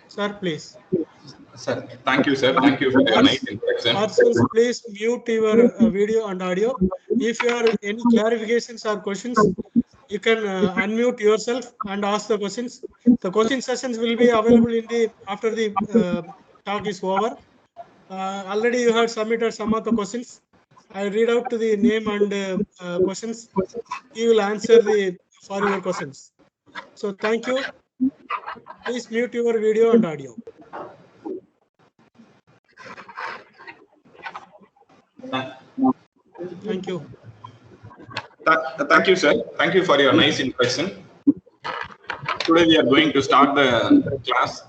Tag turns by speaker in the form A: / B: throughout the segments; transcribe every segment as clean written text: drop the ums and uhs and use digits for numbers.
A: Sir, please.
B: Sir, thank you, sir. Thank you for your nice introduction.
A: Persons, please mute your video and audio. If you have any clarifications or questions, you can unmute yourself and ask the questions. The question sessions will be available in the after the talk is over. Already you have submitted some of the questions. I read out to the name and questions. He will answer for your questions. So thank you. Please mute your video and audio. Thank you.
B: Thank you, sir. Thank you for your nice introduction. Today we are going to start the class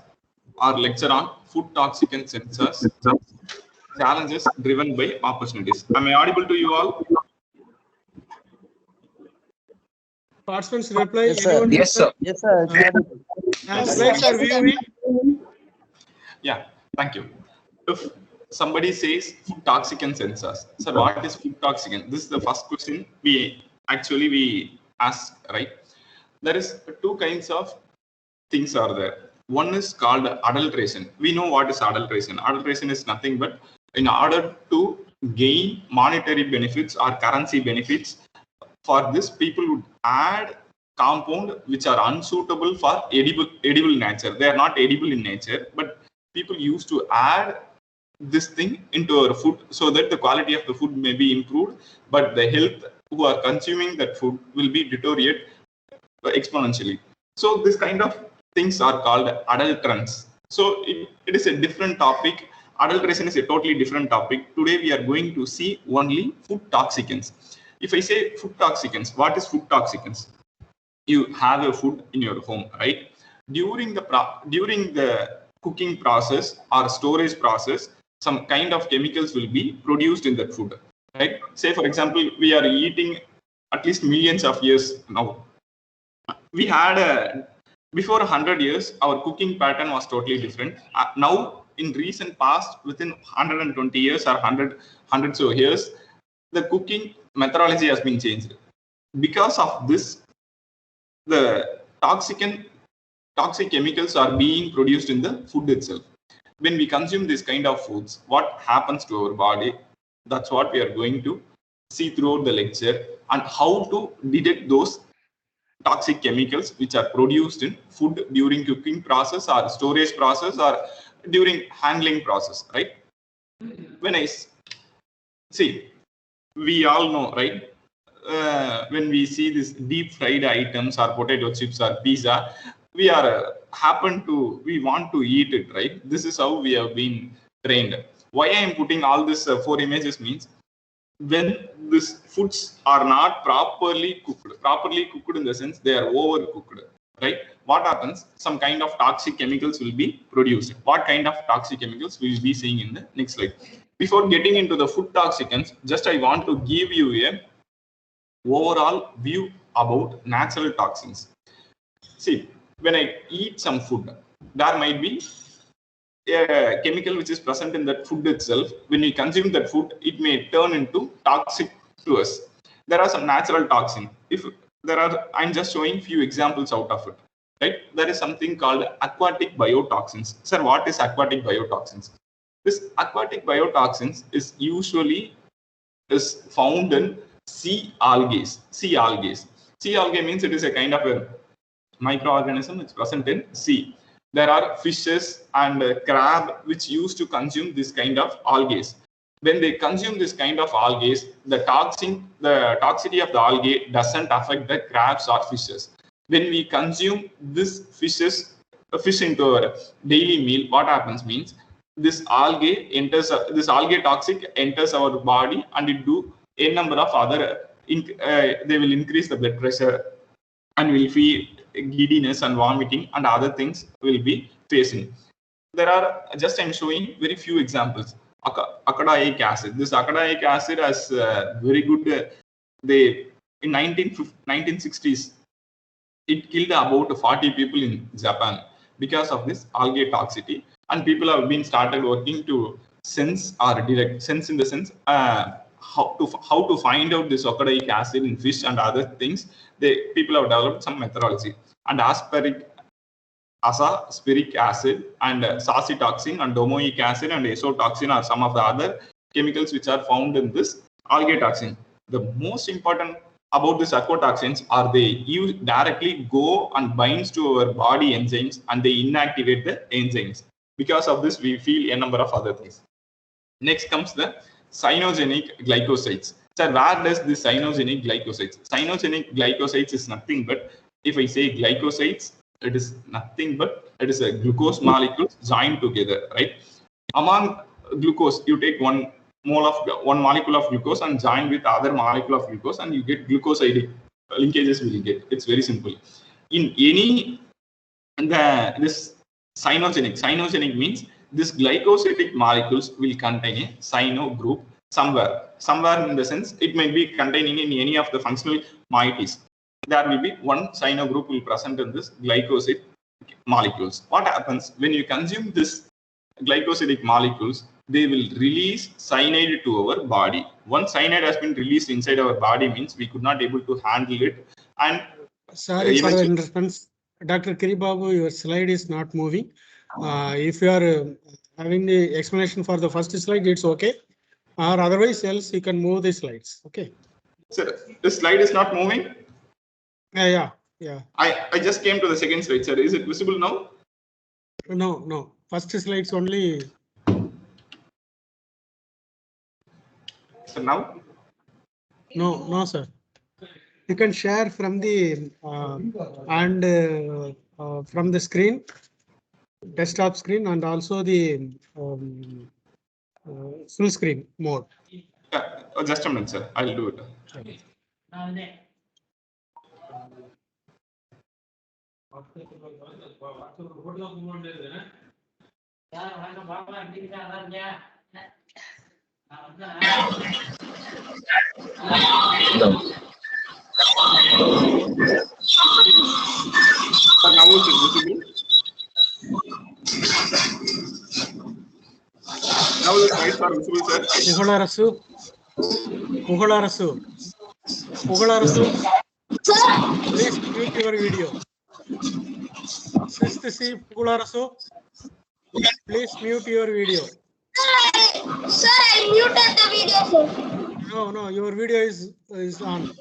B: or lecture on food toxicant sensors, challenges driven by opportunities. Am I audible to you all?
A: Participants reply.
C: Yes, sir.
D: Yes, sir.
C: Yes, sir.
A: Slides are viewing.
B: Yeah, thank you. If somebody says food toxicant sensors, so what is food toxicant? This is the first question we ask, right? There is two kinds of things are there. One is called adulteration. We know what is adulteration. Adulteration is nothing but in order to gain monetary benefits or currency benefits. For this, people would add compound which are unsuitable for edible nature. They are not edible in nature, but people used to add this thing into our food so that the quality of the food may be improved, but the health who are consuming that food will be deteriorate exponentially. So this kind of things are called adulterants. So it is a different topic. Adulteration is a totally different topic. Today we are going to see only food toxicants. If I say food toxicants, what is food toxicants? You have a food in your home, right? During the cooking process or storage process, some kind of chemicals will be produced in that food, right? Say for example, we are eating at least millions of years now. We had before 100 years, our cooking pattern was totally different. Now, in recent past, within 120 years or hundreds of years, the cooking methodology has been changed. Because of this, the toxic chemicals are being produced in the food itself. When we consume this kind of foods, what happens to our body? That's what we are going to see throughout the lecture, and how to detect those toxic chemicals which are produced in food during cooking process or storage process or during handling process, right? When I see, we all know, right? When we see this deep fried items or potato chips or pizza, we want to eat it, right? This is how we have been trained. Why I am putting all this 4 images means, when these foods are not properly cooked in the sense they are overcooked, right? What happens? Some kind of toxic chemicals will be produced. What kind of toxic chemicals we will be seeing in the next slide. Before getting into the food toxicants, just I want to give you a overall view about natural toxins. See, when I eat some food, there might be a chemical which is present in that food itself. When we consume that food, it may turn into toxic to us. There are some natural toxins. I'm just showing few examples out of it, right? There is something called aquatic biotoxins. Sir, what is aquatic biotoxins? This aquatic biotoxins is usually found in sea algae. Sea algae means it is a kind of a microorganism that's present in sea. There are fishes and crab which used to consume this kind of algae. When they consume this kind of algae, the toxicity of the algae doesn't affect the crabs or fishes. When we consume this fish into our daily meal, what happens means this algae toxic enters our body, and it do a number of other they will increase the blood pressure and will feel giddiness and vomiting, and other things will be facing. There are, just I'm showing very few examples. Acadaic acid. This acadaic acid has very good. In 1960s, it killed about 40 people in Japan because of this algae toxicity, and people have been started working to sense in the sense how to find out this acadaic acid in fish and other things. People have developed some methodology, and azaspiric acid and sacitoxin and domoic acid and azotoxin are some of the other chemicals which are found in this algae toxin. The most important about these aquatoxins are they directly go and binds to our body enzymes and they inactivate the enzymes. Because of this, we feel a number of other things. Next comes the cyanogenic glycosides. So where does this cyanogenic glycosides? Cyanogenic glycosides is nothing but, if I say glycosides, it is nothing but it is a glucose molecules joined together, right? Among glucose, you take one molecule of glucose and join with other molecule of glucose, and you get glucosidic linkages will get. It's very simple. In any this cyanogenic means this glycosidic molecules will contain a cyano group somewhere in the sense it may be containing in any of the functional moieties. There will be one cyano group will present in this glycoside molecules. What happens when you consume this glycosidic molecules? They will release cyanide to our body. Once cyanide has been released inside our body means we could not able to handle it. And
A: sorry for the interruptions, Dr. Kiribabu, your slide is not moving. If you are having the explanation for the first slide, it's okay. Or otherwise, else you can move the slides. Okay.
B: Sir, this slide is not moving.
A: Yeah.
B: I just came to the second slide, sir. Is it visible now?
A: No. First slides only.
B: So now?
A: No, sir. You can share from the from the screen, desktop screen, and also the full screen mode.
B: Just a minute, sir. I'll do it.
A: Okay.
B: But now it is visible. Now the slides are visible, sir.
A: Pugalarasu. Please mute your video. Sixth C, Pugalarasu. Please mute your video.
C: Sir, I muted the video, sir.
A: No, your video is on.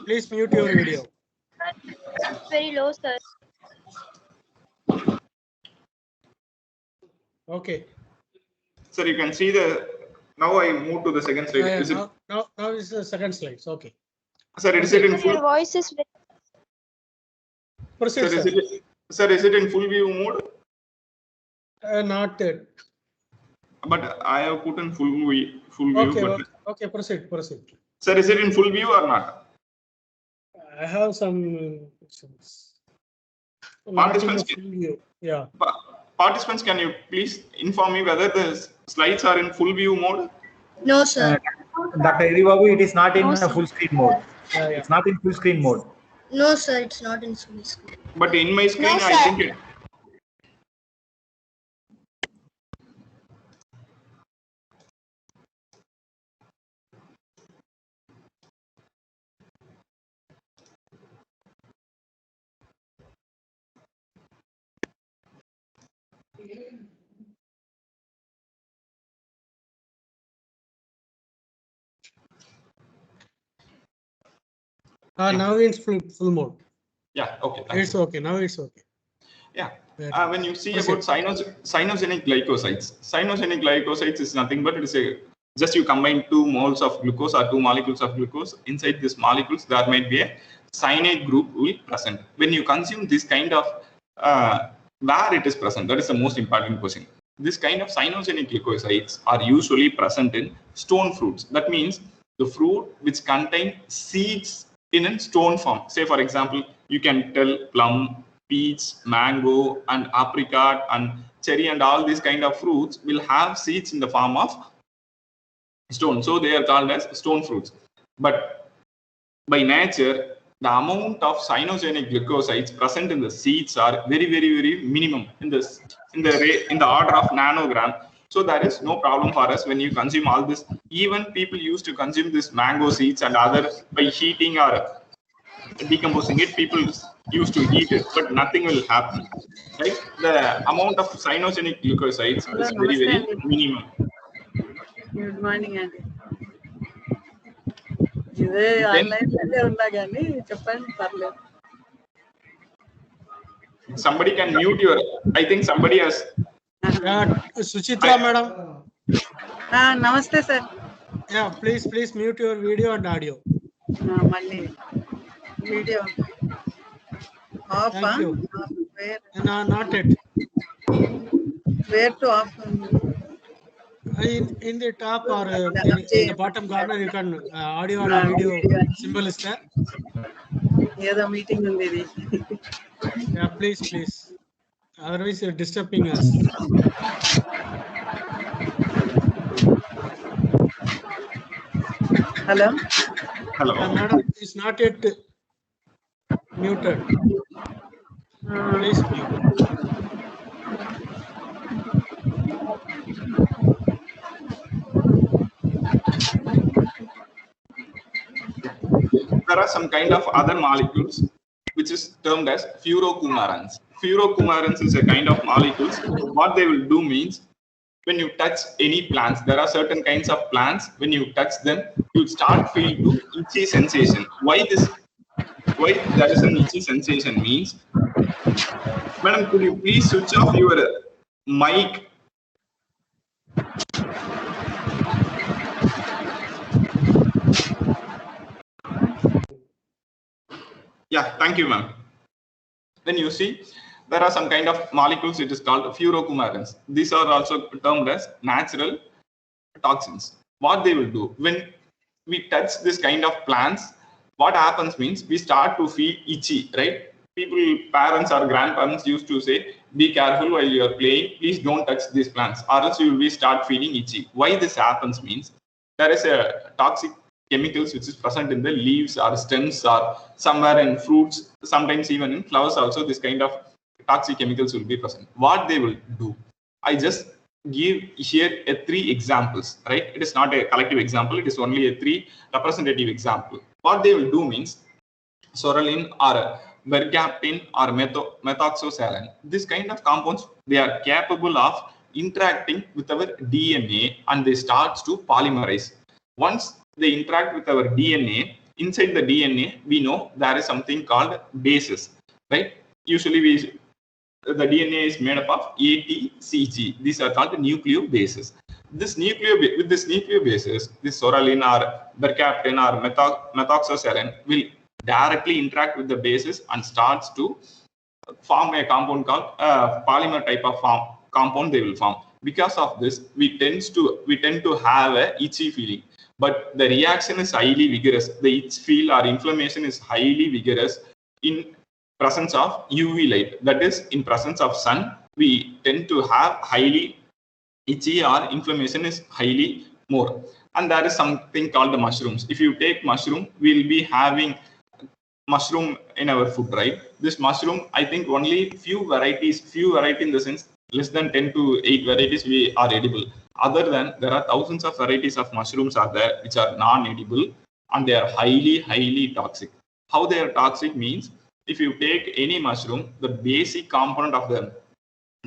A: Please mute your video.
C: It's very low, sir.
A: Okay.
B: Sir, you can see the. Now I move to the second slide.
A: Now is the second slide. Okay.
B: Sir, is it in full?
C: Your voice is very...
A: Proceed,
B: sir, is it in full view mode?
A: Not yet.
B: But I have put in full view.
A: Okay. Proceed.
B: Sir, is it in full view or not?
A: I have some questions.
B: Participants,
A: yeah.
B: Participants, can you please inform me whether the slides are in full view mode?
C: No, sir.
D: Dr. Kiribabu, it is not in full screen mode.
A: Yeah.
D: It's not in full screen mode.
C: No, sir, it's not in full screen.
B: But in my screen,
C: No,
B: I
C: sir.
B: think it.
A: Now it's full mode.
B: Yeah, okay.
A: It's okay. Now it's okay.
B: Yeah. When you see about cyanogenic glycosides is nothing but it is just you combine 2 moles of glucose or 2 molecules of glucose. Inside these molecules, there might be a cyanide group will present. When you consume this kind of where it is present, that is the most important question. This kind of cyanogenic glycosides are usually present in stone fruits. That means the fruit which contain seeds in a stone form. Say, for example, you can tell plum, peach, mango, and apricot, and cherry, and all these kind of fruits will have seeds in the form of stone. So they are called as stone fruits. But by nature, the amount of cyanogenic glycosides present in the seeds are very, very, very minimum in the order of nanogram. So there is no problem for us when you consume all this. Even people used to consume this mango seeds and other by heating or decomposing it. People used to eat it, but nothing will happen. Right? The amount of cyanogenic glucosides is very, very minimum.
E: Good morning అండి. ఇదే online లోనే ఉన్నా కానీ చెప్పండి పర్లేదు.
B: Somebody can mute your. I think somebody has.
A: Suchitra madam.
E: నమస్తే sir.
A: Yeah, please mute your video and audio.
E: మళ్ళీ video of.
A: Thank you. No, not yet.
E: Where to off?
A: In the top or in the bottom corner, you can audio and video symbol is there.
E: ఏదో meeting ఉంది ఇది.
A: Yeah, please. Otherwise, you're disturbing us.
E: Hello.
A: Madam, it's not yet muted. Please mute.
B: There are some kind of other molecules which is termed as furocoumarins. Furocoumarins is a kind of molecules. What they will do means, when you touch any plants, there are certain kinds of plants, when you touch them, you start feeling itchy sensation. Why there is an itchy sensation means, madam, could you please switch off your mic? Yeah, thank you, ma'am. Then you see, there are some kind of molecules, it is called furocoumarins. These are also termed as natural toxins. What they will do, when we touch this kind of plants, what happens means we start to feel itchy, right? People, parents or grandparents used to say, be careful while you are playing, please don't touch these plants, or else you will start feeling itchy. Why this happens means, there is a toxic chemicals which is present in the leaves or stems or somewhere in fruits, sometimes even in flowers also, this kind of toxic chemicals will be present. What they will do, I just give here 3 examples, right? It is not a collective example, it is only a 3 representative example. What they will do means, sorrelin or bergaptin or methoxysaline, this kind of compounds, they are capable of interacting with our DNA and they start to polymerize. Once they interact with our DNA, inside the DNA, we know there is something called bases, right? Usually the DNA is made up of ATCG. These are called nucleobases. With this nucleobases, this sorrelin or bergaptin or methoxysaline will directly interact with the bases and starts to form a compound called polymer type of compound they will form. Because of this, we tend to have a itchy feeling. But the reaction is highly vigorous. The itch feel or inflammation is highly vigorous in presence of UV light. That is, in presence of sun, we tend to have highly itchy or inflammation is highly more. And there is something called the mushrooms. If you take mushroom, we'll be having mushroom in our food, right? This mushroom, I think only few variety in the sense, less than 10 to 8 varieties we are edible. Other than, there are thousands of varieties of mushrooms are there which are non-edible and they are highly toxic. How they are toxic means, if you take any mushroom, the basic component of the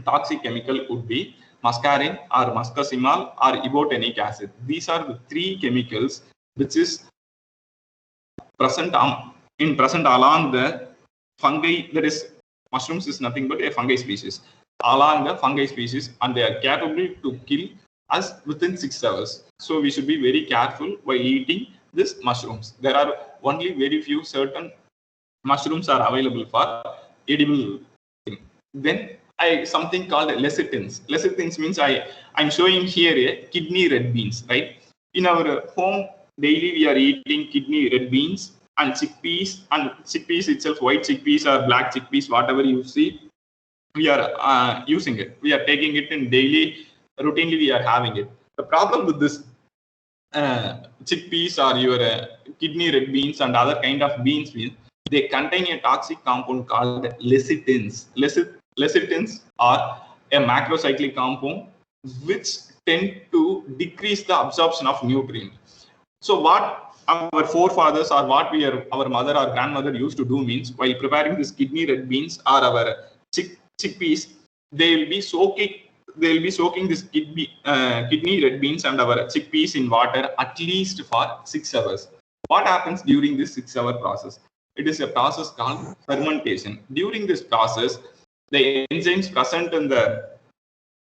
B: toxic chemical would be muscarine or muscosimal or ibotenic acid. These are the 3 chemicals which is present along the fungi. That is, mushrooms is nothing but a fungi species. Along the fungi species, and they are capable to kill us within 6 hours. So we should be very careful while eating these mushrooms. There are only very few certain mushrooms are available for edible thing. Then something called lecithins. Lecithins means I'm showing here a kidney red beans, right? In our home daily we are eating kidney red beans and chickpeas itself, white chickpeas or black chickpeas, whatever you see, we are using it. We are taking it in daily, routinely we are having it. The problem with this chickpeas or your kidney red beans and other kind of beans means they contain a toxic compound called lecithins. Lecithins are a macrocyclic compound which tend to decrease the absorption of nutrients. So what our forefathers or what our mother or grandmother used to do means, while preparing this kidney red beans or our chickpeas, they will be soaking this kidney red beans and our chickpeas in water at least for 6 hours. What happens during this 6-hour process? It is a process called fermentation. During this process, the enzymes present in the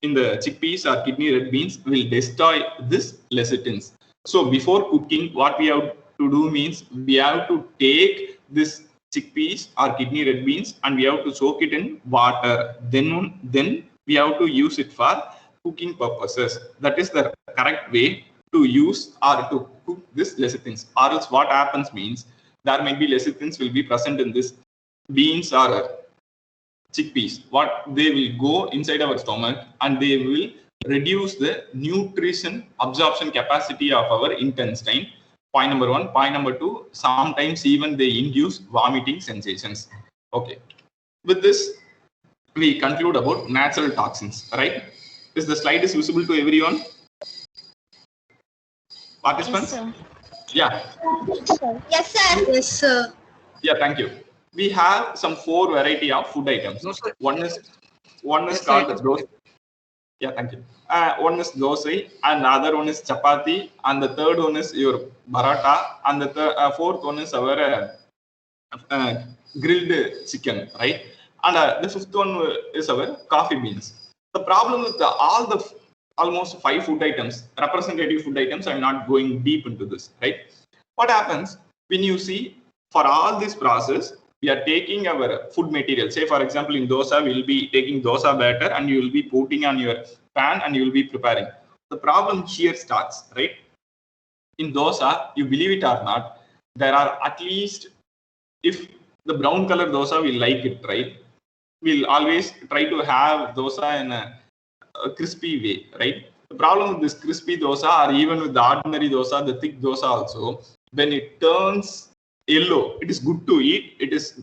B: chickpeas or kidney red beans will destroy this lecithins. So before cooking, what we have to do means we have to take this chickpeas or kidney red beans and we have to soak it in water. Then we have to use it for cooking purposes. That is the correct way to use or to cook this lecithins. Or else what happens means there might be lecithins will be present in this beans or chickpeas. What they will go inside our stomach and they will reduce the nutrition absorption capacity of our intestine. Point number 1. Point number 2, sometimes even they induce vomiting sensations. Okay. With this, we conclude about natural toxins, right? Is the slide is visible to everyone? Participants?
C: Yes, sir.
B: Yeah.
C: Yes, sir. Yes, sir.
B: Yeah, thank you. We have some 4 variety of food items.
E: No, sir.
B: One is
E: Yes,
B: called
E: sir.
B: dosa. Yeah, thank you. One is dosa, and the other one is chapati, and the third one is your paratha, and the fourth one is our grilled chicken, right? And the fifth one is our coffee beans. The problem with all the almost 5 food items, representative food items, I'm not going deep into this, right? What happens when you see for all this process, we are taking our food material. Say, for example, in dosa, we'll be taking dosa batter and you will be putting on your pan and you will be preparing. The problem here starts, right? In dosa, you believe it or not, there are at least, if the brown color dosa, we like it, right? We'll always try to have dosa in a crispy way, right? The problem with this crispy dosa or even with the ordinary dosa, the thick dosa also, when it turns yellow, it is good to eat, it is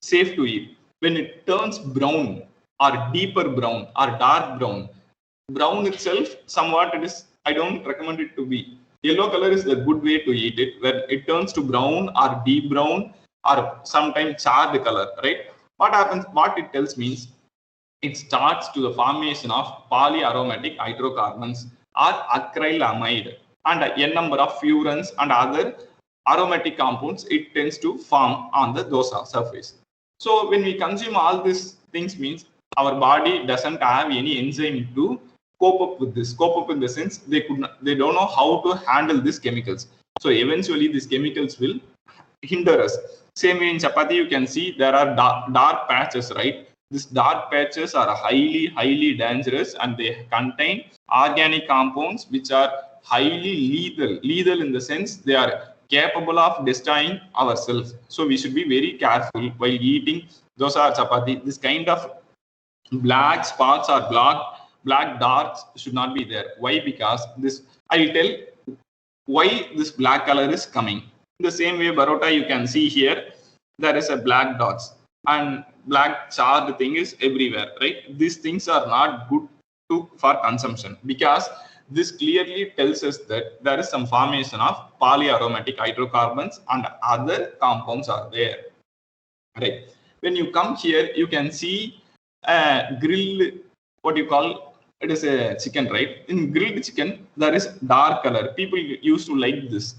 B: safe to eat. When it turns brown or deeper brown or dark brown itself, somewhat it is, I don't recommend it to be. Yellow color is the good way to eat it. When it turns to brown or deep brown or sometimes charred color, right? What happens, what it tells means it starts to the formation of polyaromatic hydrocarbons or acrylamide and n number of furans and other aromatic compounds it tends to form on the dosa surface. So when we consume all these things means our body doesn't have any enzyme to cope up with this. Cope up in the sense they don't know how to handle these chemicals. So eventually these chemicals will hinder us. Same way in chapati, you can see there are dark patches, right? These dark patches are highly dangerous and they contain organic compounds which are highly lethal in the sense they are capable of destroying ourselves. So we should be very careful while eating dosa or chapati. This kind of black spots or black darks should not be there. Why? Because this, I will tell why this black color is coming. In the same way, parota, you can see here, there is a black dots and black charred thing is everywhere, right? These things are not good for consumption because this clearly tells us that there is some formation of polyaromatic hydrocarbons and other compounds are there, right? When you come here, you can see grilled, what you call, it is a chicken, right? In grilled chicken, there is dark color. People used to like this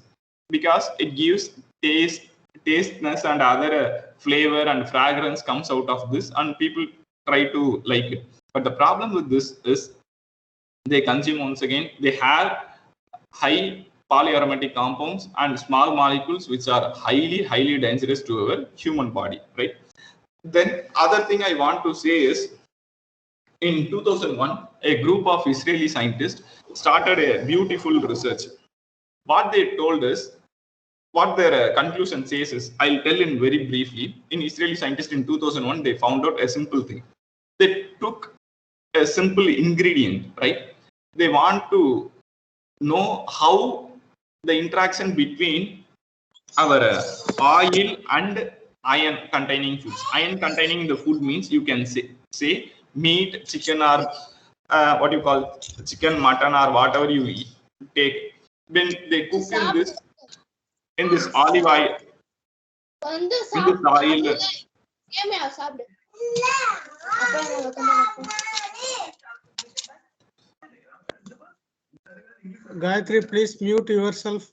B: because it gives tasteness and other flavor and fragrance comes out of this and people try to like it. But the problem with this is they consume, once again, they have high polyaromatic compounds and small molecules which are highly dangerous to our human body, right? Then other thing I want to say is in 2001, a group of Israeli scientists started a beautiful research. What they told us, what their conclusion says is, I'll tell in very briefly. In Israeli scientists in 2001, they found out a simple thing. They took a simple ingredient, right? They want to know how the interaction between our oil and iron containing foods. Iron containing the food means you can say meat, chicken, or what you call chicken, mutton, or whatever you eat, take. When they cook in this, in this olive oil,
C: வந்து
B: in this oil,
C: ஏமையா சாப்பிடு
A: Gayatri, please mute yourself.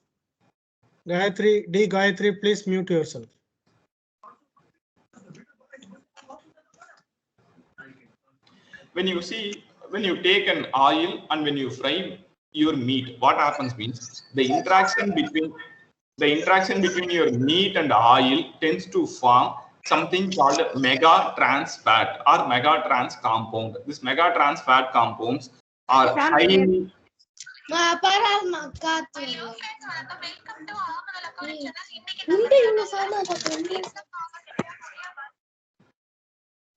A: Gayatri, Gayatri, please mute yourself.
B: when you see, when you take an oil and when you fry your meat, what happens means the interaction between your meat and oil tends to form something called mega trans fat or mega trans compound. This mega trans fat compounds are highly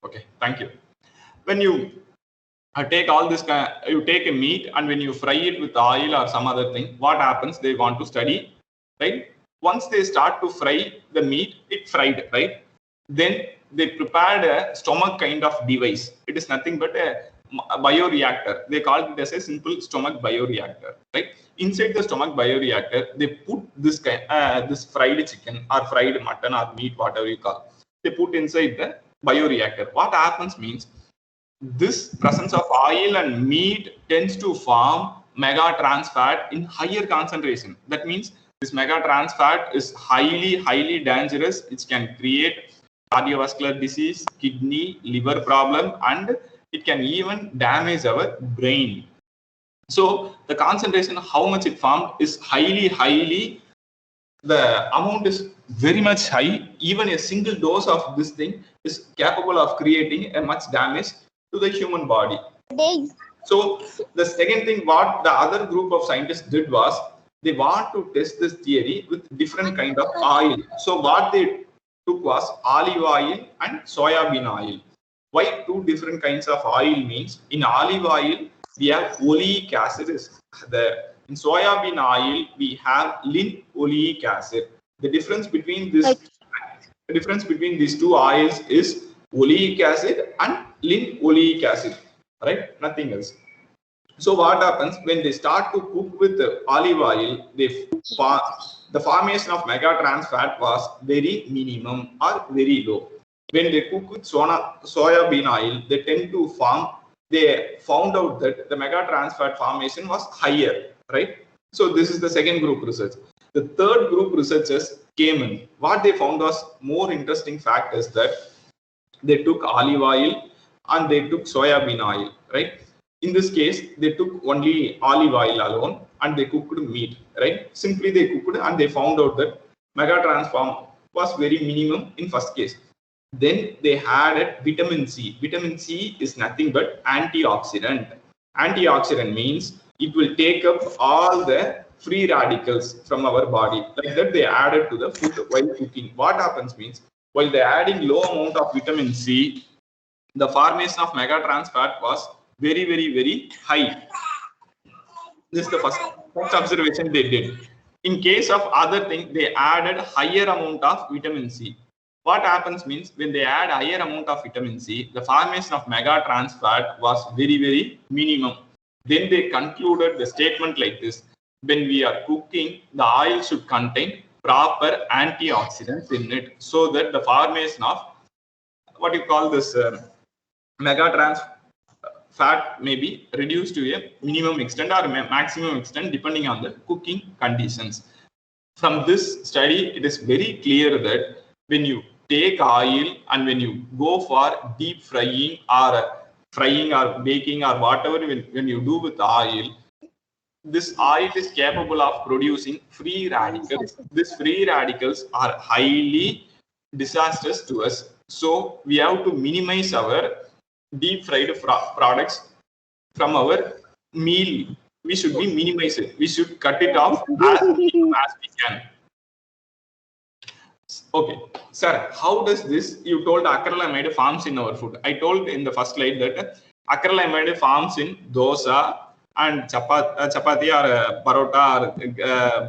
B: okay, thank you. When you take all this, you take a meat and when you fry it with oil or some other thing, what happens? They want to study, right? Once they start to fry the meat, it fried, right? Then they prepared a stomach kind of device. It is nothing but a bioreactor. They call it as a simple stomach bioreactor, right? Inside the stomach bioreactor, they put this this fried chicken or fried mutton or meat, whatever you call. They put inside the bioreactor. What happens means this presence of oil and meat tends to form mega trans fat in higher concentration. That means this mega trans fat is highly dangerous. It can create cardiovascular disease, kidney, liver problem, and it can even damage our brain. So the concentration, how much it formed, is highly. The amount is very much high. Even a single dose of this thing is capable of creating a much damage to the human body. So the second thing what the other group of scientists did was they want to test this theory with different kind of oil. So what they took was olive oil and soybean oil. Why two different kinds of oil means in olive oil we have oleic acid. In soybean oil we have linoleic acid. The difference between these two oils is oleic acid and linoleic acid, right? Nothing else. So what happens when they start to cook with the olive oil, the formation of mega trans fat was very minimum or very low. When they cook with soybean oil, they tend to form. They found out that the mega trans fat formation was higher, right? So this is the second group research. The third group researchers came in. What they found was more interesting fact is that they took olive oil and they took soybean oil, right? In this case, they took only olive oil alone and they cooked meat, right? Simply they cooked and they found out that mega trans form was very minimum in first case. Then they added vitamin C. Vitamin C is nothing but antioxidant. Antioxidant means it will take up all the free radicals from our body. Like that, they added to the food while cooking. What happens means while they're adding low amount of vitamin C, the formation of mega trans fat was very high. This is the first observation they did. In case of other thing, they added higher amount of vitamin C. What happens means when they add higher amount of vitamin C, the formation of mega trans fat was very minimum. Then they concluded the statement like this: when we are cooking, the oil should contain proper antioxidants in it, so that the formation of what you call this mega trans fat may be reduced to a minimum extent or maximum extent depending on the cooking conditions. From this study, it is very clear that when you take oil and when you go for deep frying or baking or whatever, when you do with oil, this oil is capable of producing free radicals. These free radicals are highly disastrous to us. So we have to minimize our deep fried products from our meal. We should be minimize it. We should cut it off as we can. Okay, sir, how does this? You told acrylamide forms in our food. I told in the first slide that acrylamide forms in dosa and chapati or parota or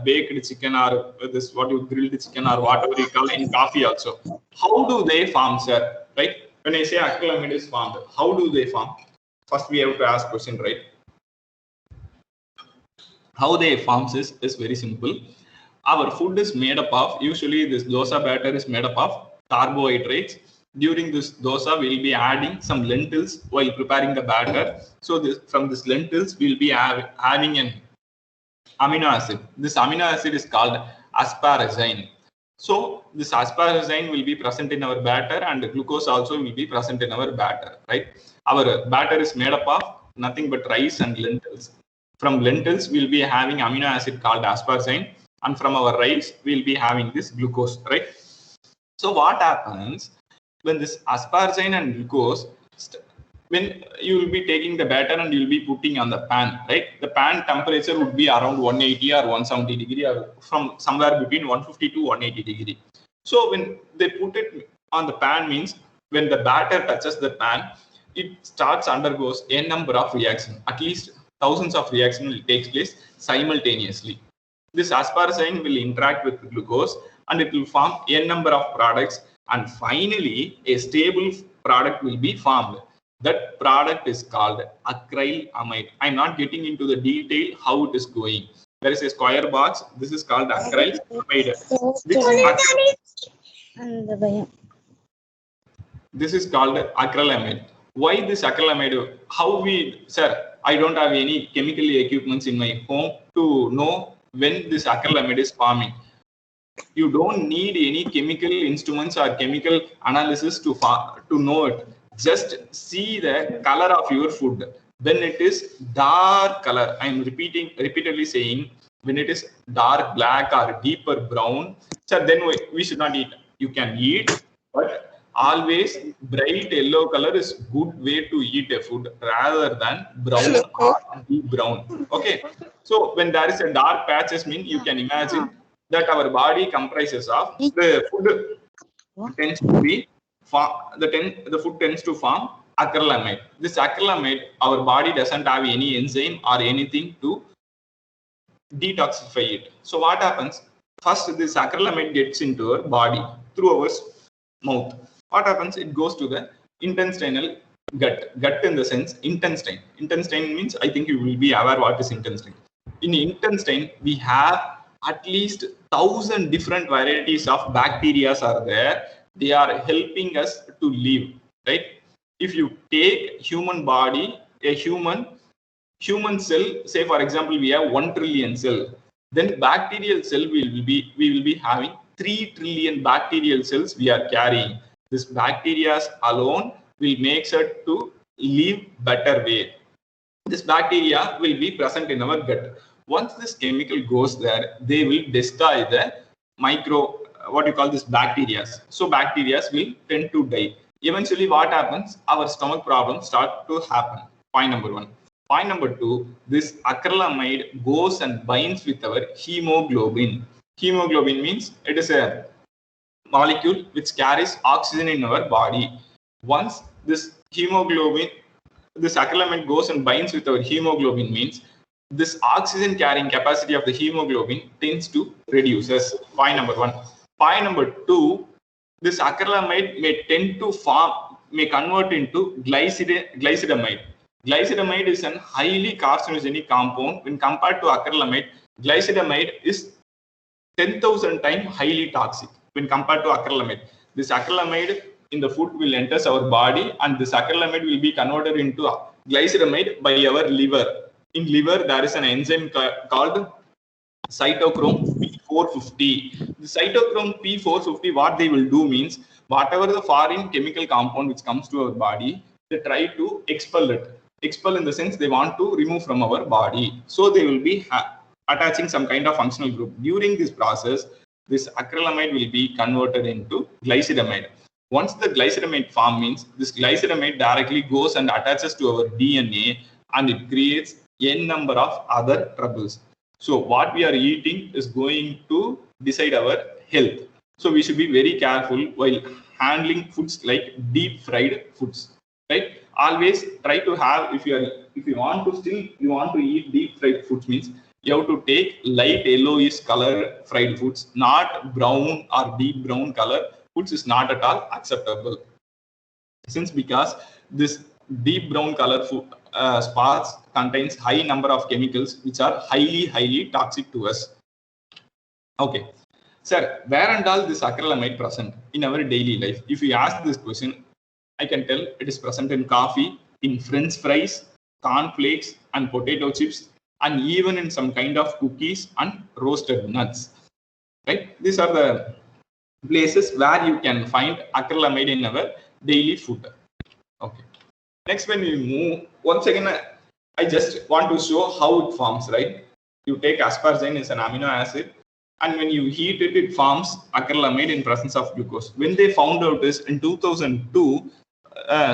B: baked chicken or this what you grilled chicken or whatever you call in coffee also. How do they form, sir? Right? When I say acrylamide is formed, how do they form? First, we have to ask question, right? How they forms is very simple. our food is made up of, usually this dosa batter is made up of carbohydrates. During this dosa, we'll be adding some lentils while preparing the batter. So from this lentils, we'll be having an amino acid. This amino acid is called asparagine. So this asparagine will be present in our batter, and glucose also will be present in our batter, right? Our batter is made up of nothing but rice and lentils. From lentils, we'll be having amino acid called asparagine, and from our rice, we'll be having this glucose, right? So what happens when this asparagine and glucose, when you will be taking the batter and you will be putting on the pan, right? The pan temperature would be around 180 or 170 degree, or from somewhere between 150 to 180 degree. So when they put it on the pan, means when the batter touches the pan, it starts undergoes a number of reactions. At least thousands of reactions will take place simultaneously. This asparagine will interact with glucose and it will form a number of products, and finally a stable product will be formed. That product is called acrylamide. I'm not getting into the detail how it is going. There is a square box. This is called acrylamide. This is called acrylamide. Why this acrylamide? How we, sir, I don't have any chemical equipments in my home to know when this acrylamide is forming. You don't need any chemical instruments or chemical analysis to know it. Just see the color of your food. When it is dark color, I am repeatedly saying, when it is dark black or deeper brown, so then we should not eat. You can eat, but always bright yellow color is good way to eat a food rather than brown or deep brown. Okay. So when there is a dark patches, mean you can imagine that our body comprises of the food tends to be the food tends to form acrylamide. This acrylamide, our body doesn't have any enzyme or anything to detoxify it. So what happens? First, this acrylamide gets into our body through our mouth. What happens? It goes to the intestinal gut. Gut in the sense intestine. Intestine means, I think you will be aware what is intestine. In intestine, we have at least 1,000 different varieties of bacteria are there. They are helping us to live, right? If you take human body, a human cell, say for example, we have 1 trillion cell, then bacterial cell we will be having 3 trillion bacterial cells we are carrying. This bacteria alone will make us to live better way. This bacteria will be present in our gut. Once this chemical goes there, they will destroy the what you call this bacteria. So bacteria will tend to die. Eventually what happens? Our stomach problems start to happen. Point number 1. Point number 2, this acrylamide goes and binds with our hemoglobin. Hemoglobin means it is a molecule which carries oxygen in our body. Once this acrylamide goes and binds with our hemoglobin, means this oxygen carrying capacity of the hemoglobin tends to reduces. Point number 1. Point number 2, this acrylamide may convert into glycidamide. Glycidamide is a highly carcinogenic compound. When compared to acrylamide, glycidamide is 10,000 times highly toxic when compared to acrylamide. This acrylamide in the food will enter our body, and this acrylamide will be converted into glycidamide by our liver. In liver, there is an enzyme called cytochrome P450. The cytochrome P450, what they will do means, whatever the foreign chemical compound which comes to our body, they try to expel it. Expel in the sense they want to remove from our body. So they will be attaching some kind of functional group. During this process, this acrylamide will be converted into glycidamide. Once the glycidamide form, means this glycidamide directly goes and attaches to our DNA, and it creates n number of other troubles. So what we are eating is going to decide our health. So we should be very careful while handling foods like deep fried foods, right? Always try to have, if you want to eat deep fried foods, means you have to take light yellowish color fried foods, not brown or deep brown color foods is not at all acceptable. Since because this deep brown color food spots contains high number of chemicals which are highly toxic to us. Okay. Sir, where and all this acrylamide present in our daily life? If you ask this question, I can tell it is present in coffee, in French fries, cornflakes, and potato chips, and even in some kind of cookies and roasted nuts. Right? These are the places where you can find acrylamide in our daily food. Okay. Next, when we move, once again, I just want to show how it forms, right? You take asparagine as an amino acid, and when you heat it, it forms acrylamide in presence of glucose. When they found out this in 2002,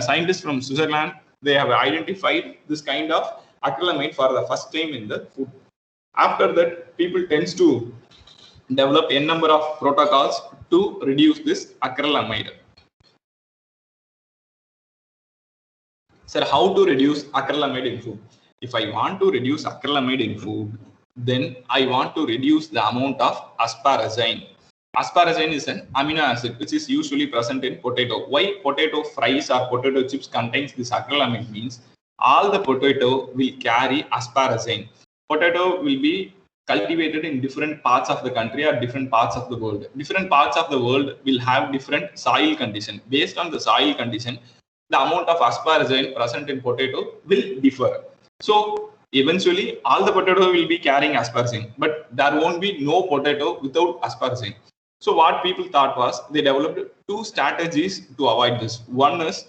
B: scientists from Switzerland, they have identified this kind of acrylamide for the first time in the food. After that, people tends to develop a number of protocols to reduce this acrylamide. Sir, how to reduce acrylamide in food? If I want to reduce acrylamide in food, then I want to reduce the amount of asparagine. Asparagine is an amino acid which is usually present in potato. Why potato fries or potato chips contains this acrylamide means all the potato will carry asparagine. Potato will be cultivated in different parts of the country or different parts of the world. Different parts of the world will have different soil condition. Based on the soil condition, the amount of asparagine present in potato will differ. So eventually all the potato will be carrying asparagine, but there won't be no potato without asparagine. So what people thought was they developed two strategies to avoid this. One is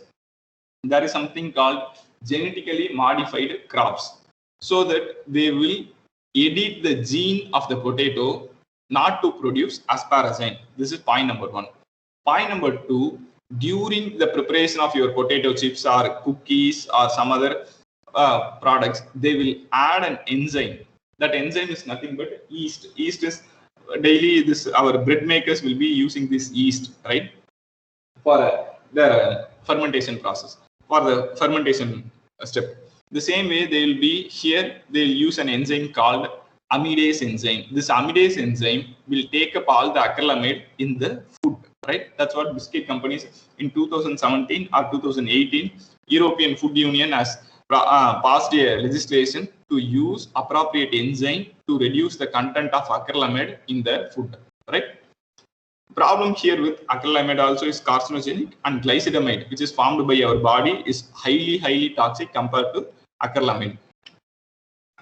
B: there is something called genetically modified crops, so that they will edit the gene of the potato not to produce asparagine. This is point number one. Point number two, during the preparation of your potato chips or cookies or some other products, they will add an enzyme. That enzyme is nothing but yeast. Yeast is daily this our bread makers will be using this yeast, right, for the fermentation process, for the fermentation step. The same way they will be here, they will use an enzyme called amidase enzyme. This amidase enzyme will take up all the acrylamide in the food, right? That's what biscuit companies in 2017 or 2018, European Food Union has passed a legislation to use appropriate enzyme to reduce the content of acrylamide in the food, right? Problem here with acrylamide also is carcinogenic, and glycidamide, which is formed by our body, is highly toxic compared to acrylamide.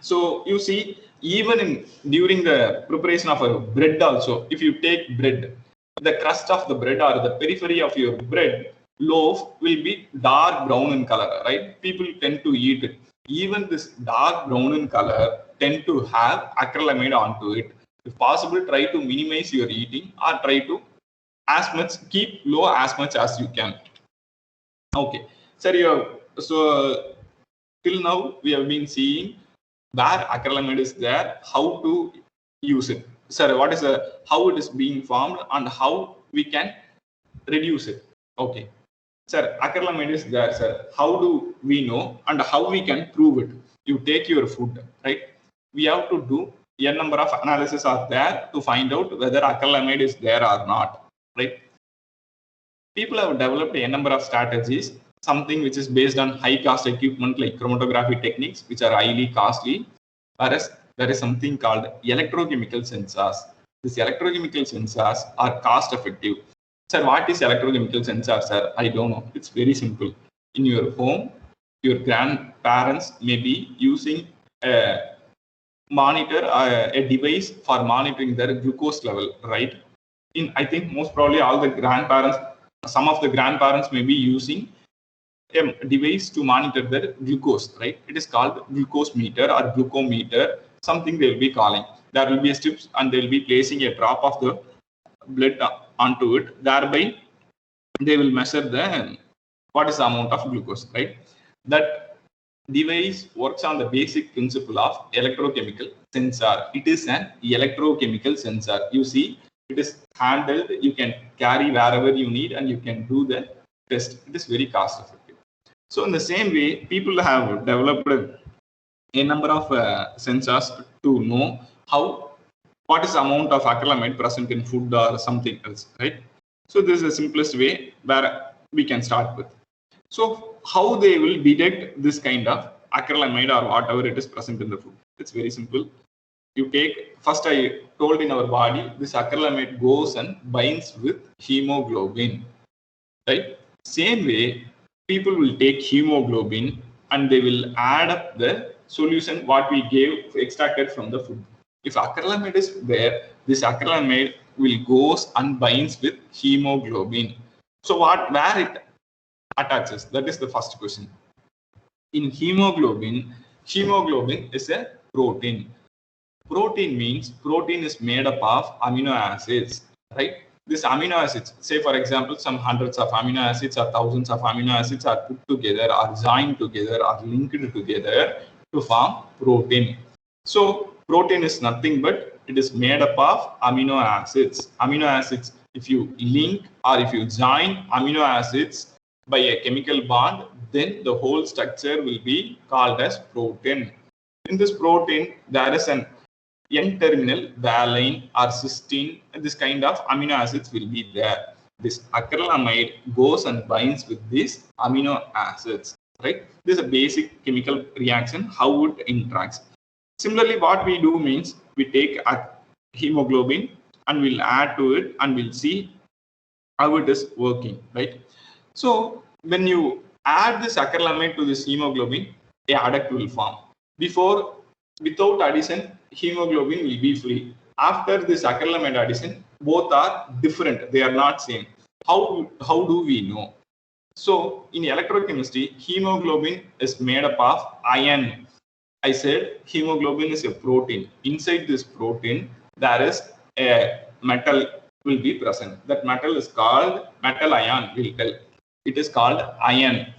B: So you see, even during the preparation of a bread also, if you take bread, the crust of the bread or the periphery of your bread loaf will be dark brown in color, right? People tend to eat it. Even this dark brown in color tend to have acrylamide onto it. If possible, try to minimize your eating or try to keep low as much as you can. Okay, sir, so till now we have been seeing where acrylamide is there, how to use it. Sir, what is how it is being formed and how we can reduce it. Okay, sir, acrylamide is there, sir. How do we know and how we can prove it? You take your food, right? We have to do a number of analysis are there to find out whether acrylamide is there or not, right? People have developed a number of strategies, something which is based on high cost equipment like chromatography techniques, which are highly costly, whereas there is something called electrochemical sensors. These electrochemical sensors are cost effective. Sir, what is electrochemical sensor, sir? I don't know. It's very simple. In your home, your grandparents may be using a monitor, a device for monitoring their glucose level, right? I think most probably all the grandparents, some of the grandparents may be using a device to monitor their glucose, right? It is called glucose meter or glucometer, something they will be calling. There will be a strips and they will be placing a drop of the blood onto it. Thereby, they will measure what is the amount of glucose, right? That device works on the basic principle of electrochemical sensor. It is an electrochemical sensor. You see, it is handled. You can carry wherever you need and you can do the test. It is very cost effective. So in the same way, people have developed a number of sensors to know what is the amount of acrylamide present in food or something else, right? So this is the simplest way where we can start with. So how they will detect this kind of acrylamide or whatever it is present in the food? It's very simple. You take, first I told in our body, this acrylamide goes and binds with hemoglobin, right? Same way, people will take hemoglobin and they will add up the solution what we gave extracted from the food. If acrylamide is there, this acrylamide will goes and binds with hemoglobin. So where it attaches? That is the first question. In hemoglobin is a protein. Protein means protein is made up of amino acids, right? These amino acids, say for example, some hundreds of amino acids or thousands of amino acids are put together, are joined together, are linked together to form protein. So protein is nothing but it is made up of amino acids. Amino acids, if you link or if you join amino acids by a chemical bond, then the whole structure will be called as protein. In this protein, there is an N-terminal valine or cysteine, this kind of amino acids will be there. This acrylamide goes and binds with these amino acids, right? This is a basic chemical reaction, how it interacts. Similarly, what we do means we take a hemoglobin and we'll add to it and we'll see how it is working, right? So when you add this acrylamide to this hemoglobin, a adduct will form. Without addition, hemoglobin will be free. After this acrylamide addition, both are different. They are not same. How do we know? So in electrochemistry, hemoglobin is made up of iron. I said hemoglobin is a protein. Inside this protein, there is a metal will be present. That metal is called metal ion. We'll tell. It is called iron.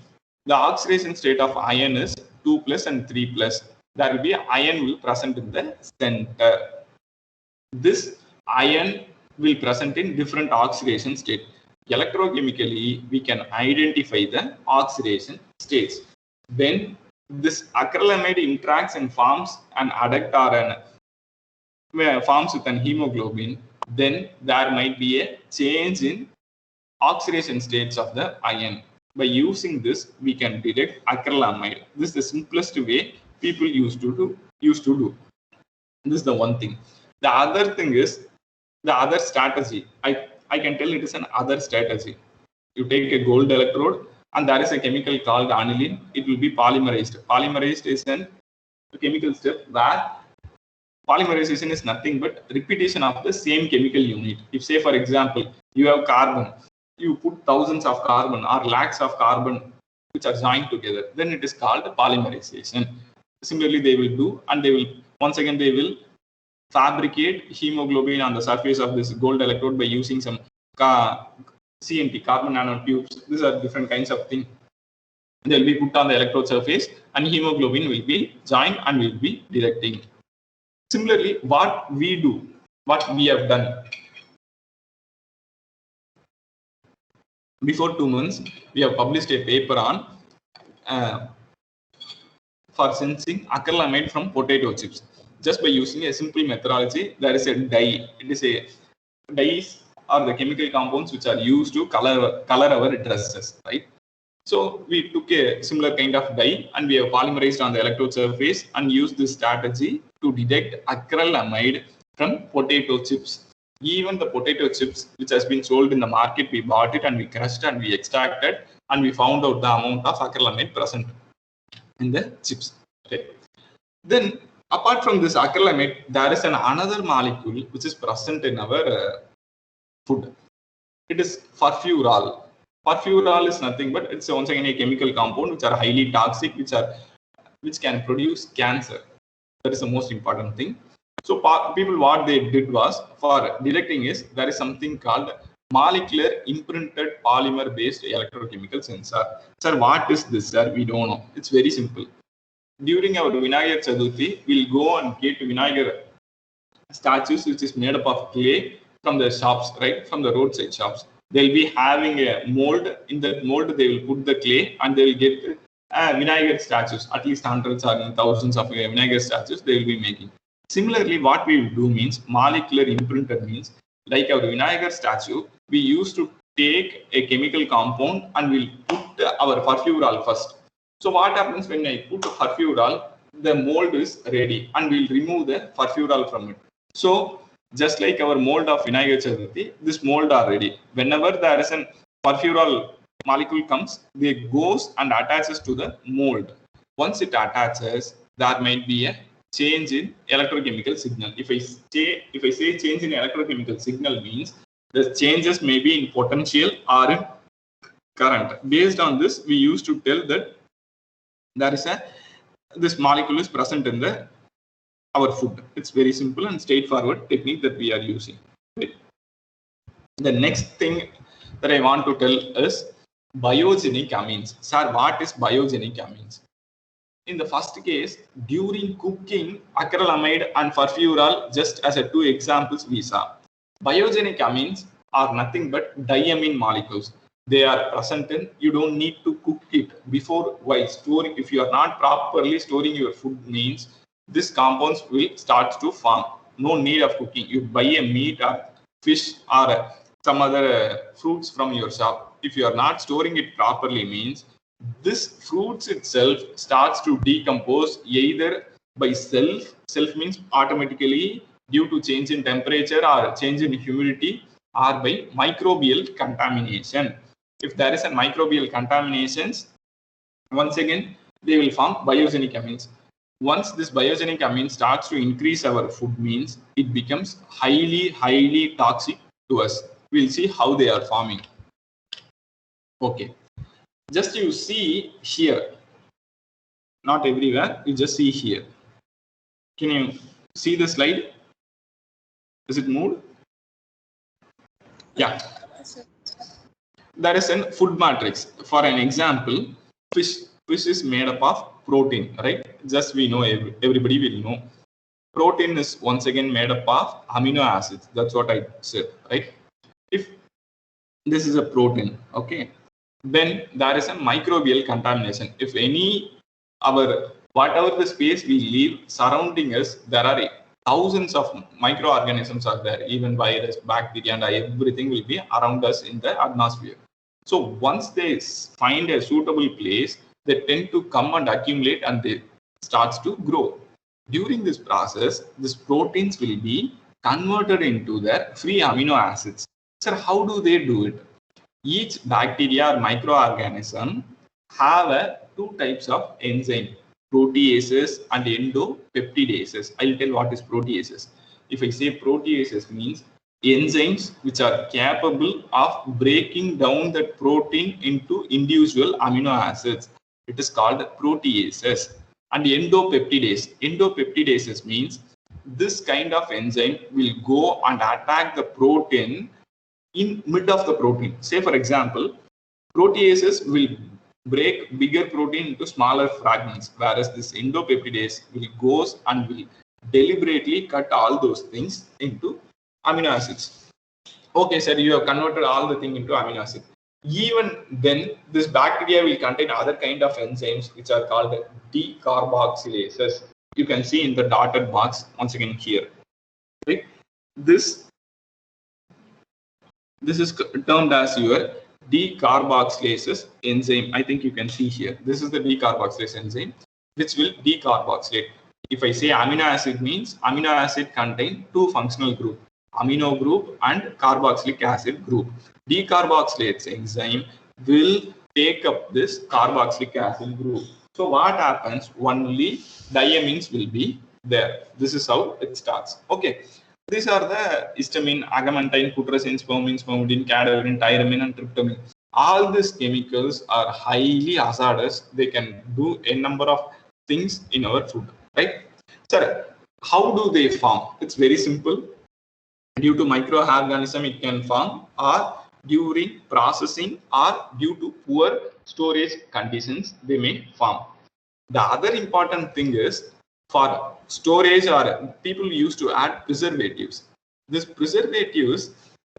B: The oxidation state of iron is 2+ and 3+. There will be iron will present in the center. This iron will present in different oxidation state. Electrochemically, we can identify the oxidation states. When this acrylamide interacts and forms an adduct or forms with an hemoglobin, then there might be a change in oxidation states of the iron. By using this, we can detect acrylamide. This is the simplest way people used to do. This is the one thing. The other thing is the other strategy. I can tell it is an other strategy. You take a gold electrode and there is a chemical called aniline. It will be polymerized. Polymerized is a chemical step where polymerization is nothing but repetition of the same chemical unit. If say for example, you have carbon, you put thousands of carbon or lakhs of carbon which are joined together, then it is called polymerization. Similarly, they will do, and they will fabricate hemoglobin on the surface of this gold electrode by using some CNT, carbon nanotubes. These are different kinds of things. They will be put on the electrode surface and hemoglobin will be joined and will be detecting. Similarly, what we have done. Before 2 months, we have published a paper on for sensing acrylamide from potato chips. Just by using a simple methodology, there is a dye. It is a dyes are the chemical compounds which are used to color our dresses, right? So we took a similar kind of dye and we have polymerized on the electrode surface and used this strategy to detect acrylamide from potato chips. Even the potato chips which has been sold in the market, we bought it and we crushed and we extracted and we found out the amount of acrylamide present in the chips. Okay. Then apart from this acrylamide, there is another molecule which is present in our food. It is furfural. Furfural is nothing but it's once again a chemical compound which are highly toxic, which can produce cancer. That is the most important thing. So people, what they did was, for detecting is, there is something called molecular imprinted polymer based electrochemical sensor. Sir, what is this, sir? We don't know. It's very simple. During our Vinayagar Chaturthi, we'll go and get Vinayagar statues which is made up of clay from the shops, right? From the roadside shops. They'll be having a mold. In that mold, they will put the clay and they will get Vinayagar statues, at least hundreds or thousands of Vinayagar statues they will be making. Similarly, what we will do means molecular imprinted means, like our Vinayagar statue, we used to take a chemical compound and we'll put our furfural first. So what happens when I put furfural, the mold is ready and we'll remove the furfural from it. So just like our mold of Vinayagar Chaturthi, this mold are ready. Whenever there is an furfural molecule comes, they goes and attaches to the mold. Once it attaches, there might be a change in electrochemical signal. If I say change in electrochemical signal means the changes may be in potential or in current. Based on this, we used to tell that there is this molecule is present in our food. It's very simple and straightforward technique that we are using. Right? The next thing that I want to tell is biogenic amines. Sir, what is biogenic amines? In the first case, during cooking, acrylamide and furfural, just as two examples we saw. Biogenic amines are nothing but diamine molecules. They are present in, you don't need to cook it before while storing. If you are not properly storing your food means, this compounds will start to form. No need of cooking. You buy a meat or fish or some other fruits from your shop. If you are not storing it properly means, this fruits itself starts to decompose either by self means automatically due to change in temperature or change in humidity, or by microbial contamination. If there is a microbial contaminations, once again they will form biogenic amines. Once this biogenic amine starts to increase our food means, it becomes highly toxic to us. We'll see how they are forming. Okay, just you see here, not everywhere, you just see here. Can you see the slide? Is it moved? Yeah. There is a food matrix. For an example, fish is made up of protein, right? Just we know, everybody will know. Protein is once again made up of amino acids. That's what I said, right? If this is a protein, okay, then there is a microbial contamination. If whatever the space we live surrounding us, there are thousands of microorganisms are there, even virus, bacteria, and everything will be around us in the atmosphere. So once they find a suitable place, they tend to come and accumulate and they starts to grow. During this process, these proteins will be converted into their free amino acids. Sir, how do they do it? Each bacteria or microorganism have two types of enzyme, proteases and endopeptidases. I'll tell what is proteases. If I say proteases means enzymes which are capable of breaking down that protein into individual amino acids. It is called proteases. And endopeptidases means this kind of enzyme will go and attack the protein in mid of the protein. Say for example, proteases will break bigger protein into smaller fragments, whereas this endopeptidase will goes and will deliberately cut all those things into amino acids. Okay, sir, you have converted all the thing into amino acid. Even then, this bacteria will contain other kind of enzymes which are called decarboxylases. You can see in the dotted box once again here. Right? This is termed as your decarboxylases enzyme. I think you can see here. This is the decarboxylase enzyme which will decarboxylate. If I say amino acid means amino acid contain two functional groups, amino group and carboxylic acid group. Decarboxylase enzyme will take up this carboxylic acid group. So what happens? Only diamines will be there. This is how it starts. Okay. These are the histamine, agamantine, putrescine, spermine, spermidine, cadaverine, tyramine, and tryptamine. All these chemicals are highly hazardous. They can do a number of things in our food, right? Sir, how do they form? It's very simple. Due to microorganism, it can form, or during processing, or due to poor storage conditions, they may form. The other important thing is, for storage, or people used to add preservatives. These preservatives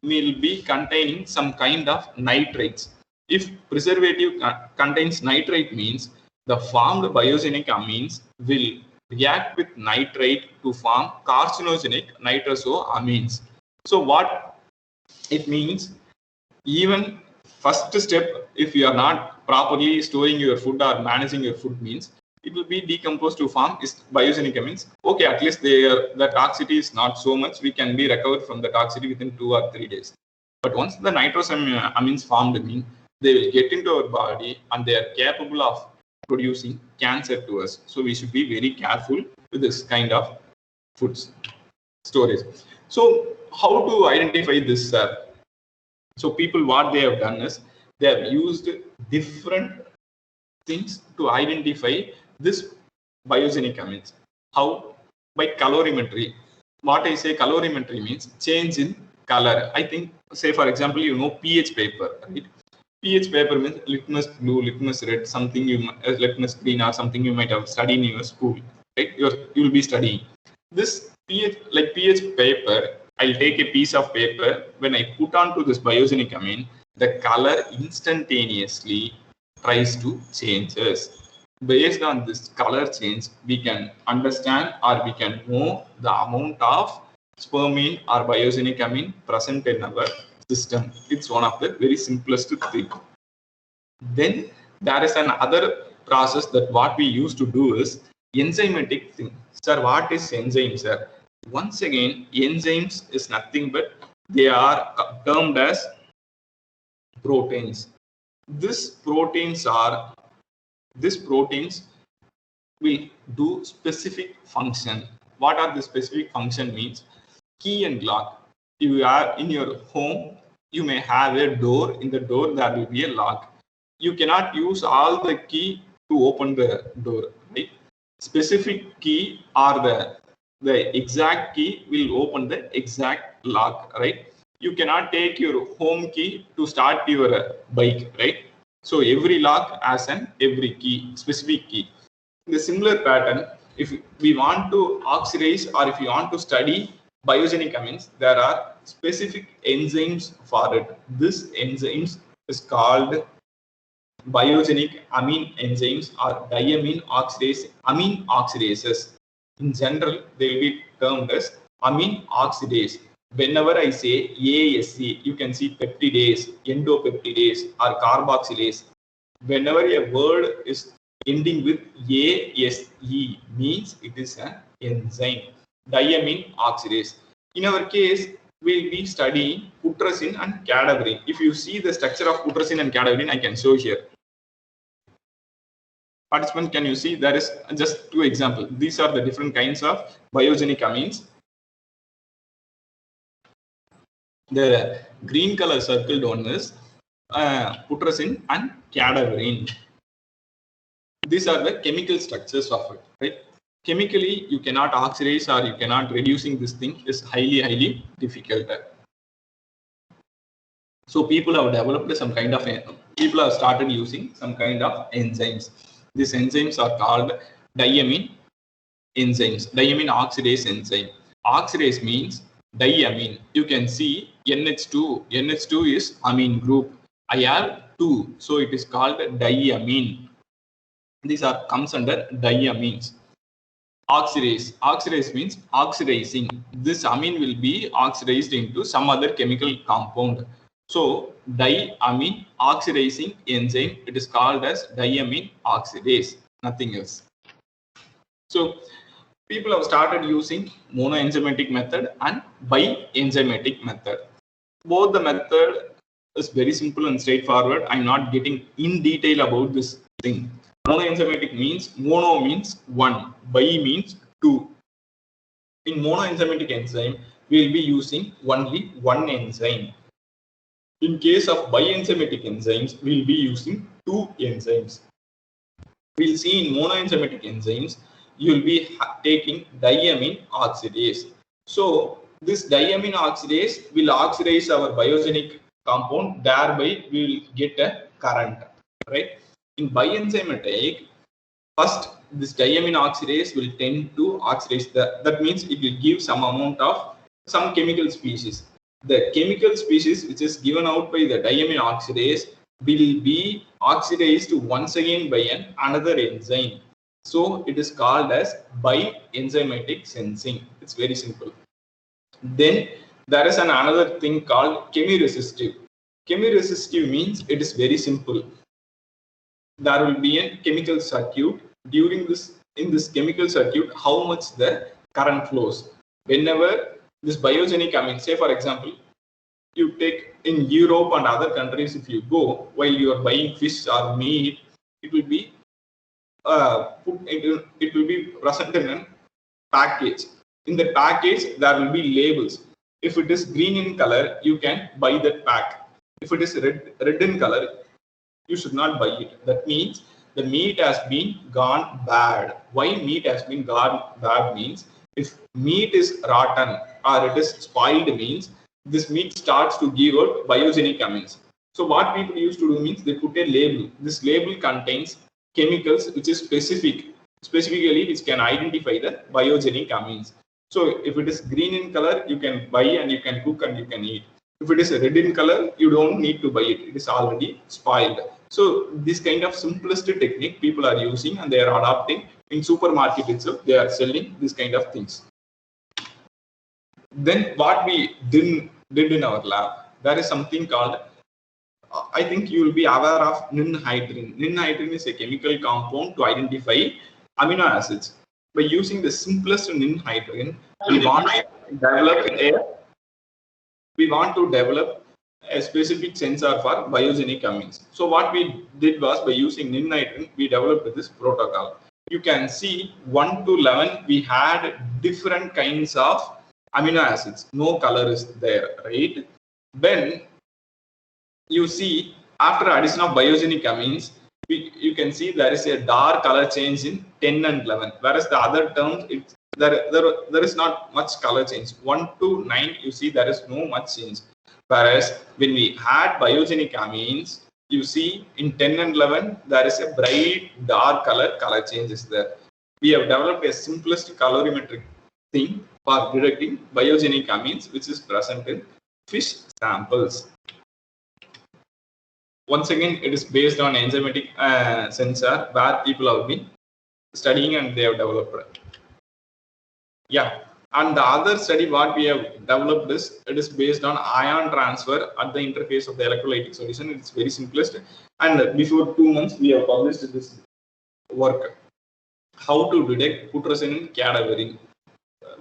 B: will be containing some kind of nitrates. If preservative contains nitrate means the formed biogenic amines will react with nitrate to form carcinogenic nitrosoamines. So what it means, even first step, if you are not properly storing your food or managing your food means, it will be decomposed to form is biogenic amines. Okay, at least the toxicity is not so much. We can be recovered from the toxicity within 2 or 3 days. But once the nitrosamines formed, mean they will get into our body and they are capable of producing cancer to us. So we should be very careful with this kind of foods storage. So how to identify this? So people, what they have done is they have used different things to identify this biogenic amines. How? By colorimetry. What I say colorimetry means change in color. I think, say for example, you know pH paper, right? pH paper means litmus blue, litmus red, something you litmus green, or something you might have studied in your school, right? You will be studying this pH, like pH paper. I'll take a piece of paper. When I put onto this biogenic amine, the color instantaneously tries to change us. Based on this color change, we can understand or we can know the amount of spermine or biogenic amine present in our system. It's one of the very simplest thing. Then there is another process that what we used to do is enzymatic thing. Sir, what is enzyme, sir? Once again, enzymes is nothing but they are termed as proteins. These proteins will do specific function. What are the specific function means? Key and lock. If you are in your home, you may have a door. In the door, there will be a lock. You cannot use all the key to open the door, right? Specific key or the exact key will open the exact lock, right? You cannot take your home key to start your bike, right? So every lock has every key, specific key. In the similar pattern, if we want to oxidize or if you want to study biogenic amines, there are specific enzymes for it. This enzymes is called biogenic amine enzymes or diamine oxidase, amine oxidases. In general, they will be termed as amine oxidase. Whenever I say ASE, you can see peptidase, endopeptidase, or carboxylase. Whenever a word is ending with ASE, means it is an enzyme, diamine oxidase. In our case, we'll be studying putrescine and cadaverine. If you see the structure of putrescine and cadaverine, I can show here. Participant, can you see? There is just 2 examples. These are the different kinds of biogenic amines. The green color circled one is putrescine and cadaverine. These are the chemical structures of it, right? Chemically, you cannot oxidize or you cannot reducing this thing is highly difficult. So people have developed some kind of, people have started using some kind of enzymes. These enzymes are called diamine enzymes, diamine oxidase enzyme. Oxidase means diamine. You can see NH2. NH2 is amine group. I have 2, so it is called diamine. These are comes under diamines. Oxidase. Oxidase means oxidizing. This amine will be oxidized into some other chemical compound. So diamine oxidizing enzyme, it is called as diamine oxidase, nothing else. So people have started using monoenzymatic method and bienzymatic method. Both the method is very simple and straightforward. I'm not getting in detail about this thing. Monoenzymatic means mono means 1, bi means 2. In monoenzymatic enzyme, we will be using only one enzyme. In case of bienzymatic enzymes, we will be using 2 enzymes. We'll see in monoenzymatic enzymes, you will be taking diamine oxidase. So this diamine oxidase will oxidize our biogenic compound, thereby we will get a current, right? In bienzymatic, first this diamine oxidase will tend to oxidize that means it will give some amount of some chemical species. The chemical species which is given out by the diamine oxidase will be oxidized once again by another enzyme. So it is called as bienzymatic sensing. It's very simple. Then there is another thing called chemiresistive. Chemiresistive means it is very simple. There will be a chemical circuit during this, in this chemical circuit, how much the current flows. Whenever this biogenic amine, say for example, you take in Europe and other countries, if you go while you are buying fish or meat, it will be it will be present in a package. In the package, there will be labels. If it is green in color, you can buy that pack. If it is red in color, you should not buy it. That means the meat has been gone bad. Why meat has been gone bad means, if meat is rotten or it is spoiled means, this meat starts to give out biogenic amines. So what people used to do means they put a label. This label contains chemicals which is specifically which can identify the biogenic amines. So if it is green in color, you can buy and you can cook and you can eat. If it is red in color, you don't need to buy it. It is already spoiled. So this kind of simplest technique people are using and they are adopting in supermarket itself. They are selling this kind of things. Then what we did in our lab, there is something called, I think you will be aware of ninhydrin. Ninhydrin is a chemical compound to identify amino acids. By using the simplest ninhydrin, we want to develop a specific sensor for biogenic amines. So what we did was, by using ninhydrin, we developed this protocol. You can see 1 to 11, we had different kinds of amino acids. No color is there, right? When you see after addition of biogenic amines, you can see there is a dark color change in 10 and 11, whereas the other terms, there is not much color change. 1 to 9, you see there is no much change. Whereas when we add biogenic amines, you see in 10 and 11, there is a bright dark color changes there. We have developed a simplest colorimetric thing for detecting biogenic amines, which is present in fish samples. Once again, it is based on enzymatic sensor where people have been studying and they have developed. Yeah, and the other study what we have developed is, it is based on ion transfer at the interface of the electrolytic solution. It's very simplest. And before 2 months, we have published this work, how to detect putrescinin cadaverin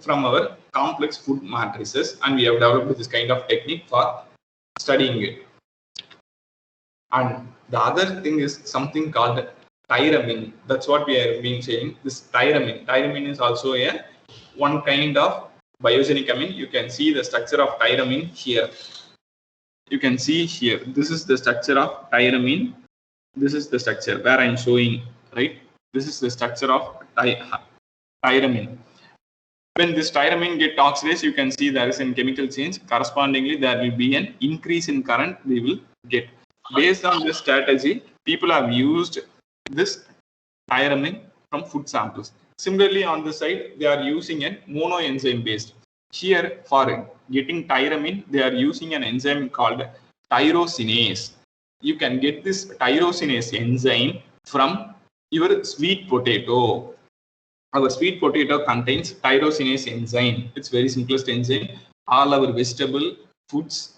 B: from our complex food matrices, and we have developed this kind of technique for studying it. And the other thing is something called tyramine. That's what we have been saying. This tyramine. Tyramine is also a one kind of biogenic amine. You can see the structure of tyramine here. You can see here. This is the structure of tyramine. This is the structure where I'm showing, right? This is the structure of tyramine. When this tyramine gets oxidized, you can see there is a chemical change. Correspondingly, there will be an increase in current we will get. Based on this strategy, people have used this tyramine from food samples. Similarly, on the side, they are using a monoenzyme based. Here, for getting tyramine, they are using an enzyme called tyrosinase. You can get this tyrosinase enzyme from your sweet potato. Our sweet potato contains tyrosinase enzyme. It's very simplest enzyme. All our vegetable foods,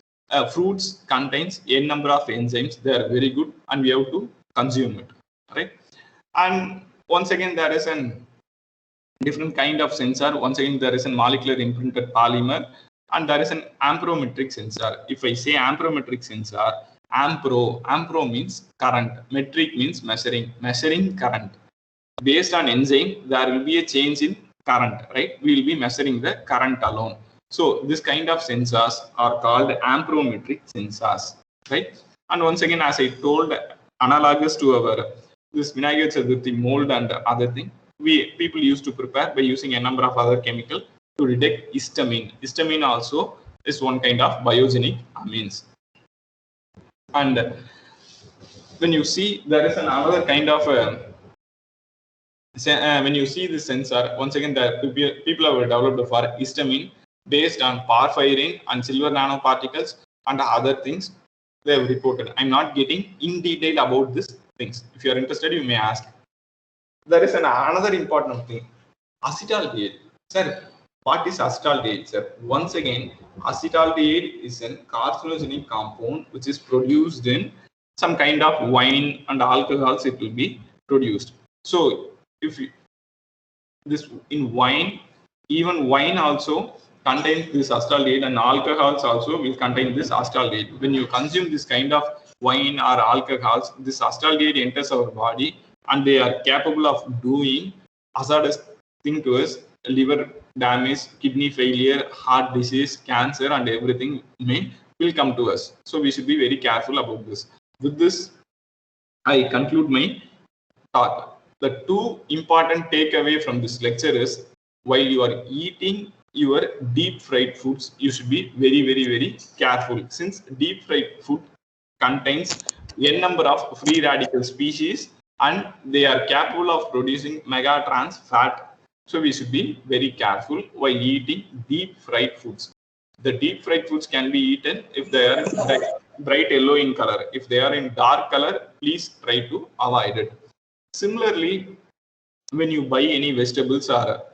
B: fruits contains a number of enzymes. They are very good, and we have to consume it, right? And once again, there is a different kind of sensor. Once again, there is a molecular imprinted polymer, and there is an amperometric sensor. If I say amperometric sensor, ampero means current, metric means measuring current. Based on enzyme, there will be a change in current, right? We will be measuring the current alone. So this kind of sensors are called amperometric sensors, right? And once again, as I told, analogous to our this Vinayagar Chaturthi mold and other thing, people used to prepare by using a number of other chemicals to detect histamine. Histamine also is one kind of biogenic amines. And when you see, there is another kind of when you see the sensor, once again, the people have developed for histamine based on porphyrin and silver nanoparticles and other things they have reported. I'm not getting in detail about these things. If you are interested, you may ask. There is another important thing, acetaldehyde. Sir, what is acetaldehyde, sir? Once again, acetaldehyde is a carcinogenic compound which is produced in some kind of wine and alcohols. It will be produced. So if you, this in wine, even wine also contains this acetaldehyde, and alcohols also will contain this acetaldehyde. When you consume this kind of wine or alcohols, this acetaldehyde enters our body and they are capable of doing hazardous thing to us: liver damage, kidney failure, heart disease, cancer, and everything will come to us. So we should be very careful about this. With this, I conclude my talk. The two important takeaway from this lecture is, while you are eating your deep fried foods, you should be very, very, very careful, since deep fried food contains n number of free radical species and they are capable of producing megatrans fat. So we should be very careful while eating deep fried foods. The deep fried foods can be eaten if they are bright yellow in color. If they are in dark color, please try to avoid it. Similarly, when you buy any vegetables or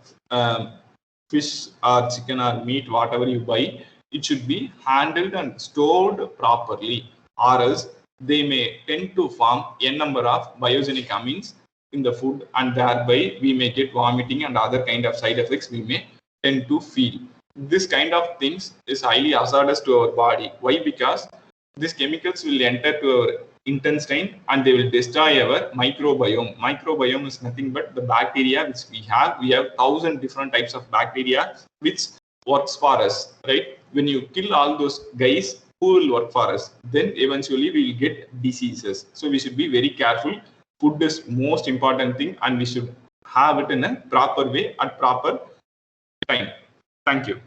B: fish or chicken or meat, whatever you buy, it should be handled and stored properly, or else they may tend to form n number of biogenic amines in the food, and thereby we may get vomiting and other kind of side effects we may tend to feel. This kind of things is highly hazardous to our body. Why? Because these chemicals will enter to our intestine and they will destroy our microbiome. Microbiome is nothing but the bacteria which we have. We have 1,000 different types of bacteria which works for us, right? When you kill all those guys, who will work for us? Then eventually we will get diseases. So we should be very careful. Food is most important thing, and we should have it in a proper way at proper time. Thank you.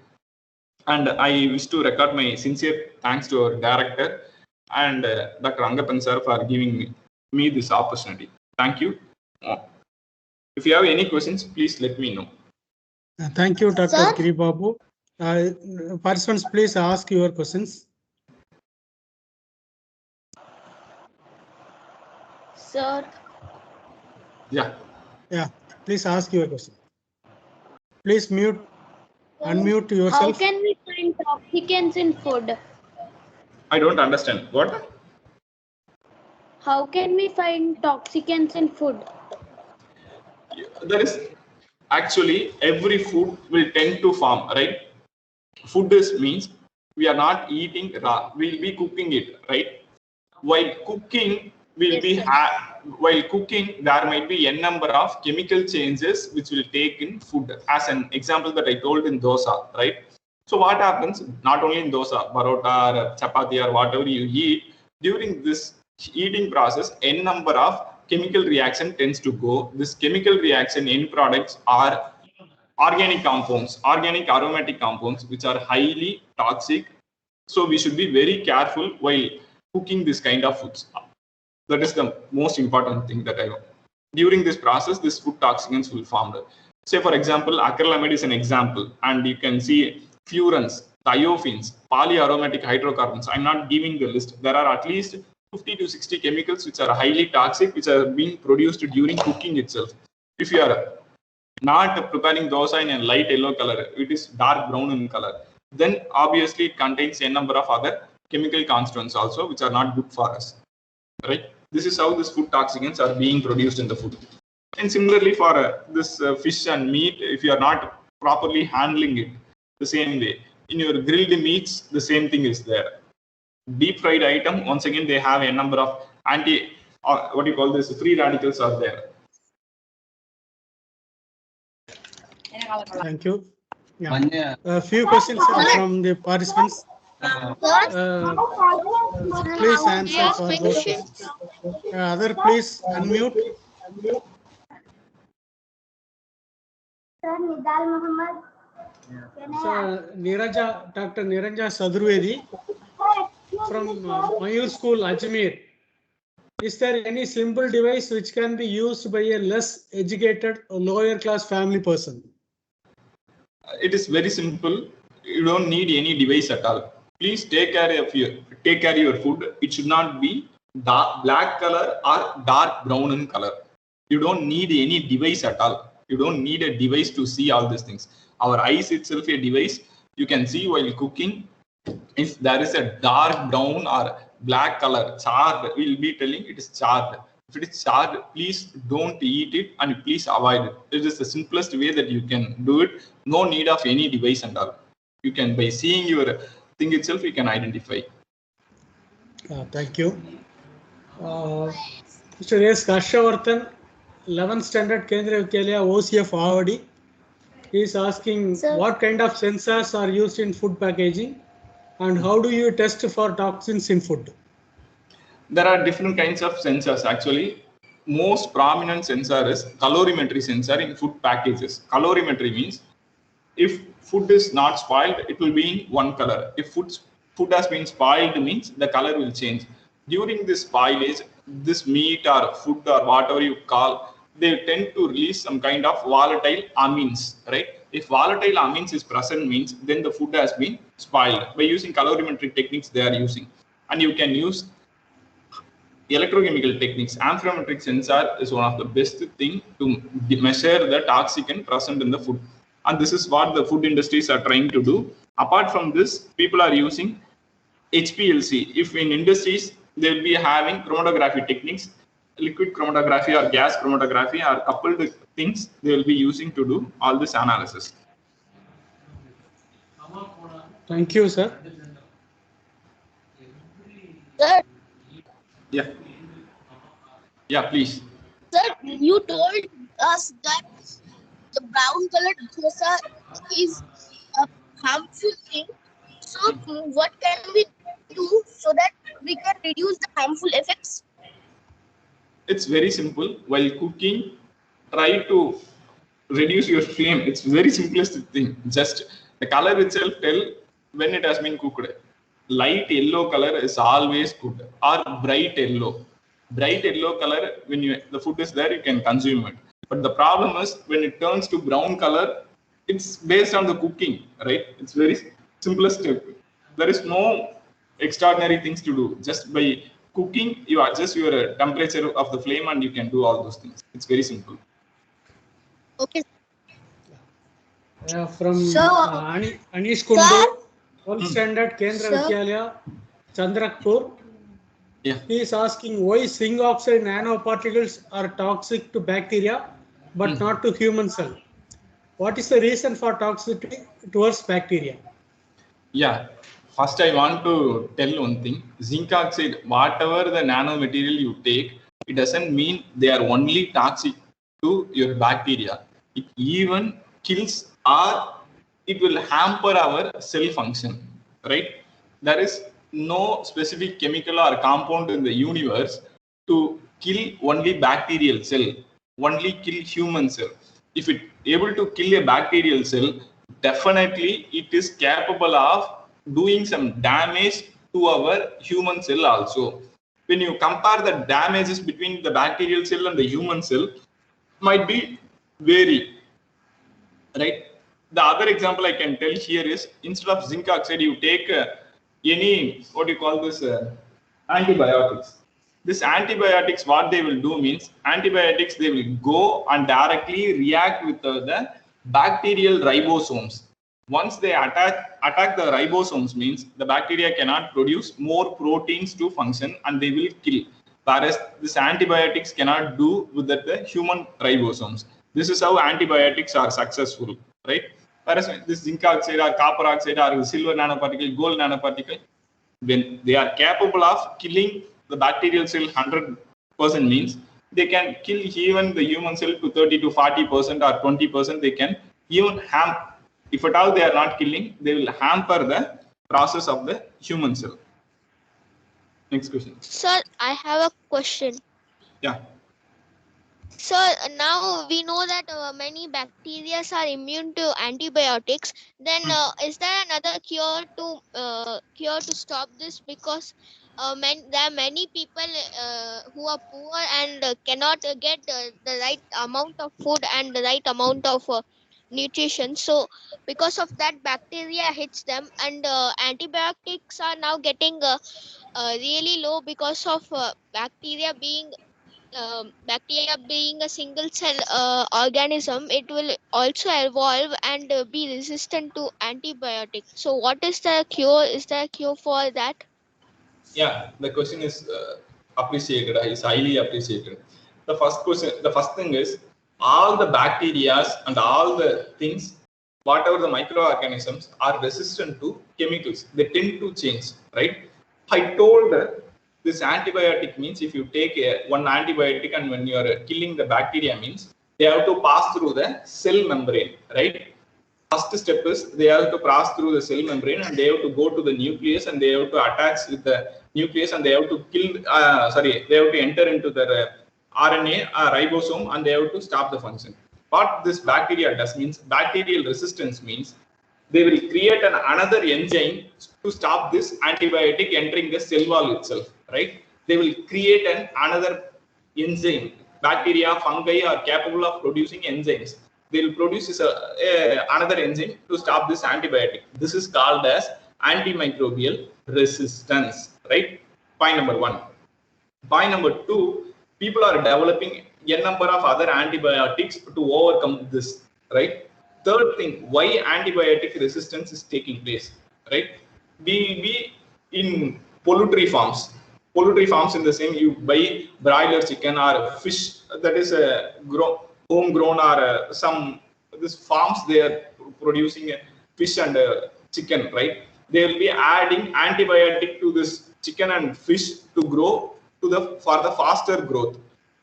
B: And I wish to record my sincere thanks to our director and Dr. Angapan sir for giving me this opportunity. Thank you. If you have any questions, please let me know.
A: Thank you, Dr.
C: Sir?
A: Giri Babu. Participants, please ask your questions.
C: Sir,
B: Yeah.
A: Yeah, please ask your question. Please unmute
C: how
A: yourself.
C: can we find toxicants in food?
B: I don't understand. What?
C: How can we find toxicants in food?
B: There is actually every food will tend to form, right? Food is means we are not eating raw. We'll be cooking it, right? While cooking, while cooking, there might be n number of chemical changes which will take in food. As an example that I told in dosa, right? So what happens? Not only in dosa, parota, or chapati, or whatever you eat, during this eating process, n number of chemical reaction tends to go. This chemical reaction end products are organic compounds, organic aromatic compounds, which are highly toxic. So we should be very careful while cooking this kind of foods. That is the most important thing that I know. During this process, this food toxicants will form. Say, for example, acrylamide is an example, and you can see furans, thiophene, polyaromatic hydrocarbons. I'm not giving the list. There are at least 50 to 60 chemicals which are highly toxic, which are being produced during cooking itself. If you are not preparing dosa in a light yellow color, it is dark brown in color, then obviously it contains a number of other chemical constituents also, which are not good for us, right? This is how these food toxicants are being produced in the food. And similarly for this fish and meat, if you are not properly handling it the same way, in your grilled meats, the same thing is there. Deep fried item, once again, they have a number of free radicals are there.
A: Thank you. Yeah. A few questions from the participants. Please answer for those questions. Other, please unmute. So, Dr. Niranja Sadurvedi from Mayur School, Ajmer. Is there any simple device which can be used by a less educated or lower class family person?
B: It is very simple. You don't need any device at all. Please take care of your food. It should not be dark black color or dark brown in color. You don't need any device at all. You don't need a device to see all these things. Our eyes itself a device. You can see while cooking. If there is a dark brown or black color charred, we'll be telling it is charred. If it is charred, please don't eat it and please avoid it. It is the simplest way that you can do it. No need of any device and all. You can, by seeing your thing itself, you can identify.
A: Thank you. Mr. S. Kashavarthan, 11th standard Kendriya Vidyalaya OCF Avadi. He is asking,
C: Sir.
A: what kind of sensors are used in food packaging and how do you test for toxins in food?
B: There are different kinds of sensors actually. Most prominent sensor is calorimetry sensor in food packages. Calorimetry means if food is not spoiled, it will be in one color. If food has been spoiled means the color will change. During this spoilage, this meat or food or whatever you call, they tend to release some kind of volatile amines, right? If volatile amines is present means then the food has been spoiled. By using calorimetry techniques they are using. And you can use electrochemical techniques. Amphiometric sensor is one of the best thing to measure the toxicant present in the food. And this is what the food industries are trying to do. Apart from this, people are using HPLC. If in industries, they will be having chromatography techniques, liquid chromatography or gas chromatography are coupled things they will be using to do all this analysis.
A: Thank you, sir.
C: Sir,
B: Yeah. Yeah, please.
C: sir, you told us that the brown colored dosa is a harmful thing. So what can we do so that we can reduce the harmful effects?
B: It's very simple. While cooking, try to reduce your flame. It's very simplest thing. Just the color itself tell when it has been cooked. Light yellow color is always good, or bright yellow. Bright yellow color, when the food is there, you can consume it. But the problem is when it turns to brown color, it's based on the cooking, right? It's very simplest step. There is no extraordinary things to do. Just by cooking, you adjust your temperature of the flame and you can do all those things. It's very simple.
C: Okay.
A: From
C: Sir.
A: Anish Kundu,
C: Sir.
A: 12th standard Kendriya
C: Sir.
A: Vidyalaya, Chandrakpur.
B: Yeah.
A: He is asking why zinc oxide nanoparticles are toxic to bacteria but not to human cell. What is the reason for toxicity towards bacteria?
B: Yeah. First, I want to tell one thing. Zinc oxide, whatever the nanomaterial you take, it doesn't mean they are only toxic to your bacteria. It even kills or it will hamper our cell function, right? There is no specific chemical or compound in the universe to kill only bacterial cell, only kill human cell. If it able to kill a bacterial cell, definitely it is capable of doing some damage to our human cell also. When you compare the damages between the bacterial cell and the human cell, might be vary, right? The other example I can tell here is instead of zinc oxide, you take any, what do you call this, antibiotics. This antibiotics, what they will do means, antibiotics, they will go and directly react with the bacterial ribosomes. Once they attack the ribosomes means the bacteria cannot produce more proteins to function and they will kill. Whereas this antibiotics cannot do with the human ribosomes. This is how antibiotics are successful, right? Whereas this zinc oxide or copper oxide or silver nanoparticle, gold nanoparticle, when they are capable of killing the bacterial cell 100% means they can kill even the human cell to 30 to 40% or 20%. They can even if at all they are not killing, they will hamper the process of the human cell. Next question.
F: Sir, I have a question.
B: Yeah.
F: Sir, now we know that many bacteria are immune to antibiotics. Then is there another cure to stop this? Because there are many people who are poor and cannot get the right amount of food and the right amount of nutrition. So because of that, bacteria hits them, and antibiotics are now getting really low because of bacteria being a single cell organism. It will also evolve and be resistant to antibiotics. So what is the cure? Is there a cure for that?
B: Yeah, the question is appreciated, is highly appreciated. The first thing is all the bacteria and all the things, whatever the microorganisms are resistant to chemicals. They tend to change, right? I told this antibiotic means if you take one antibiotic and when you are killing the bacteria means they have to pass through the cell membrane, right? First step is they have to pass through the cell membrane and they have to go to the nucleus and they have to attach with the nucleus and they have to kill, they have to enter into the RNA ribosome and they have to stop the function. What this bacteria does means bacterial resistance means they will create another enzyme to stop this antibiotic entering the cell wall itself, right? They will create another enzyme. Bacteria, fungi are capable of producing enzymes. They will produce another enzyme to stop this antibiotic. This is called as antimicrobial resistance, right? Point number 1. Point number 2, people are developing a number of other antibiotics to overcome this, right? Third thing, why antibiotic resistance is taking place, right? Be in poultry farms. Poultry farms in the same, you buy broiler chicken or fish that is homegrown or some this farms they are producing fish and chicken, right? They will be adding antibiotic to this chicken and fish to grow for the faster growth,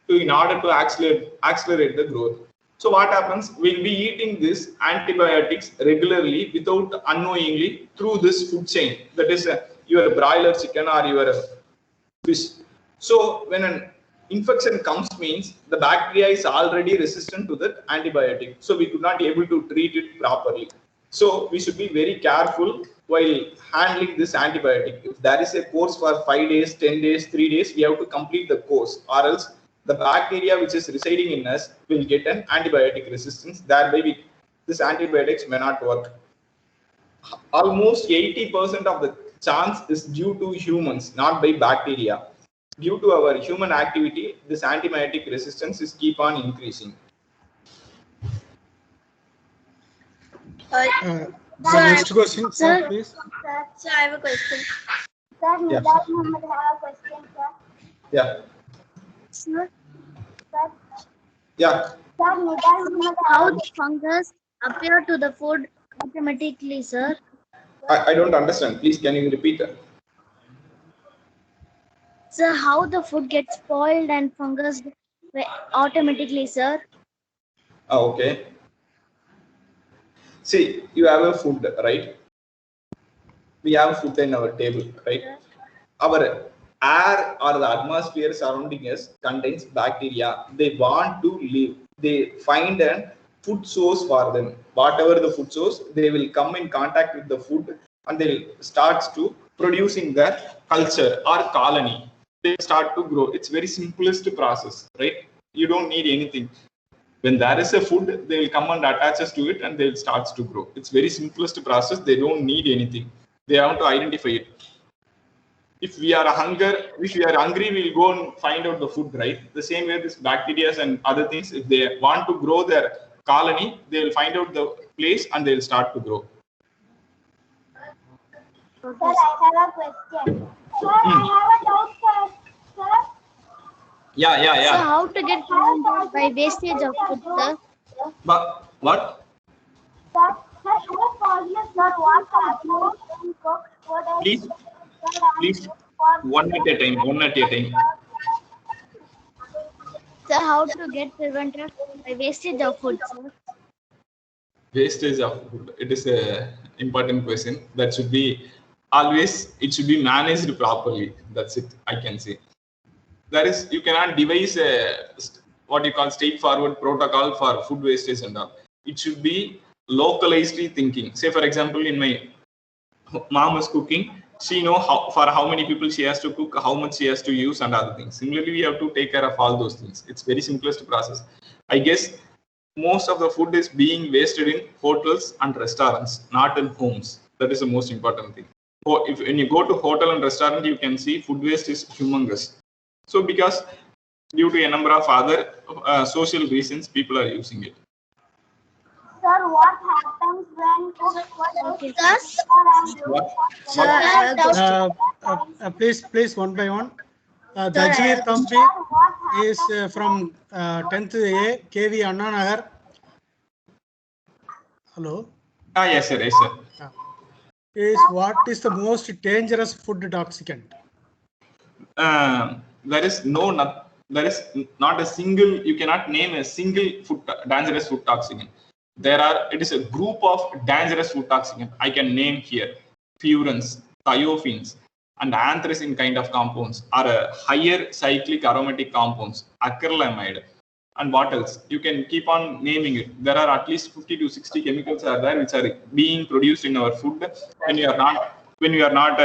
B: in order to accelerate the growth. So what happens? We'll be eating these antibiotics regularly without unknowingly through this food chain. That is your broiler chicken or your fish. So when an infection comes means the bacteria is already resistant to that antibiotic. So we could not be able to treat it properly. So we should be very careful while handling this antibiotic. If there is a course for 5 days, 10 days, 3 days, we have to complete the course, or else the bacteria which is residing in us will get an antibiotic resistance. Thereby, this antibiotics may not work. Almost 80% of the chance is due to humans, not by bacteria. Due to our human activity, this antibiotic resistance is keep on increasing.
A: The next question, sir, please.
C: Sir, I have a question.
G: Sir,
B: Yeah.
G: Nidal Muhammad have a question, sir.
B: Yeah.
C: Sir,
B: Yeah.
G: Sir, Nidal Muhammad
C: how the fungus appear to the food automatically, sir?
B: I don't understand. Please, can you repeat that?
C: Sir, how the food gets spoiled and fungus automatically, sir?
B: Okay. See, you have a food, right? We have food in our table, right? Our air or the atmosphere surrounding us contains bacteria. They want to live. They find a food source for them. Whatever the food source, they will come in contact with the food and they'll start to producing their culture or colony. They start to grow. It's very simplest process, right? You don't need anything. When there is a food, they will come and attach us to it and they'll start to grow. It's very simplest process. They don't need anything. They have to identify it. If we are hungry, we'll go and find out the food, right? The same way this bacteria and other things, if they want to grow their colony, they'll find out the place and they'll start to grow.
G: Sir, I have a question. Sir, I have a doubt, sir.
B: Yeah.
C: So how to get prevented by wastage of food, sir?
B: But what?
G: Sir, how causes not what happens when cooked food is
B: Please, one at a time.
C: Sir, how to get prevented by wastage of food, sir?
B: Wastage of food. It is a important question. That should be always. It should be managed properly. That's it. I can say. That is, you cannot devise a what you call straightforward protocol for food wastage and all. It should be localized thinking. Say, for example, in my mom is cooking. She know for how many people she has to cook, how much she has to use, and other things. Similarly, we have to take care of all those things. It's very simplest process. I guess most of the food is being wasted in hotels and restaurants, not in homes. That is the most important thing. When you go to hotel and restaurant, you can see food waste is humongous. So because due to a number of other social reasons, people are using it.
G: Sir, what happens when cooked food is
B: What?
A: Please, one by one. Dajveer Thampi is from 10th A, KV Anna Nagar. Hello.
B: Yes, sir. Yes, sir.
A: Is what is the most dangerous food toxicant?
B: There is not a single, you cannot name a single dangerous food toxicant. It is a group of dangerous food toxicant. I can name here furans, thiophene, and anthracene kind of compounds are a higher cyclic aromatic compounds, acrylamide, and what else? You can keep on naming it. There are at least 50 to 60 chemicals are there which are being produced in our food when you are not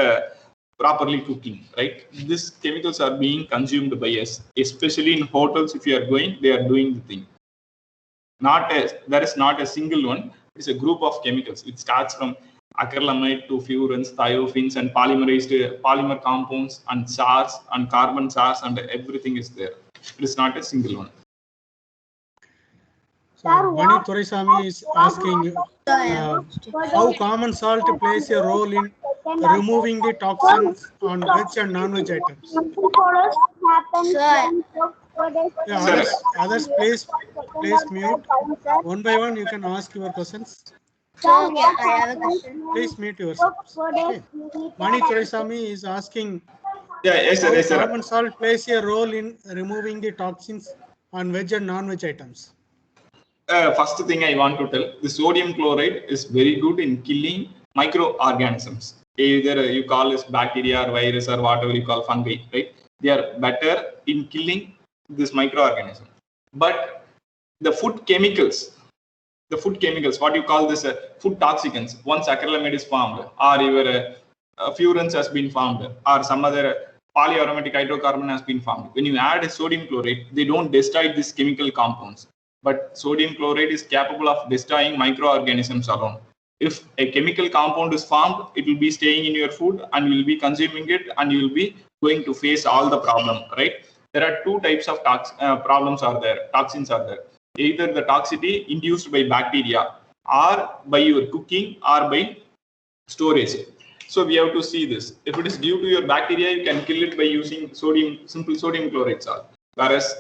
B: properly cooking, right? These chemicals are being consumed by us, especially in hotels. If you are going, they are doing the thing. There is not a single one. It's a group of chemicals. It starts from acrylamide to furans, thiophenes, and polymer compounds, and SARS and carbon SARS, and everything is there. It is not a single one.
A: So Mani Thuresamy is asking how common salt plays a role in removing the toxins on veg and non-veg items. Yeah, others please mute. One by one, you can ask your questions.
C: So, yeah, I have a question.
A: Please mute yourself. Okay. Mani Thuresamy is asking
B: Yes, sir. Yes,
A: how
B: sir.
A: common salt plays a role in removing the toxins on veg and non-veg items.
B: First thing I want to tell, the sodium chloride is very good in killing microorganisms. Either you call it bacteria or virus or whatever you call fungi, right? They are better in killing this microorganism. But the food chemicals, what you call this food toxicants, once acrylamide is formed, or your furans has been formed, or some other polyaromatic hydrocarbon has been formed. When you add a sodium chloride, they don't destroy these chemical compounds. But sodium chloride is capable of destroying microorganisms alone. If a chemical compound is formed, it will be staying in your food and you will be consuming it, and you will be going to face all the problem, right? There are two types of toxins are there. Either the toxicity induced by bacteria, or by your cooking, or by storage. So we have to see this. If it is due to your bacteria, you can kill it by using simple sodium chloride salt. Whereas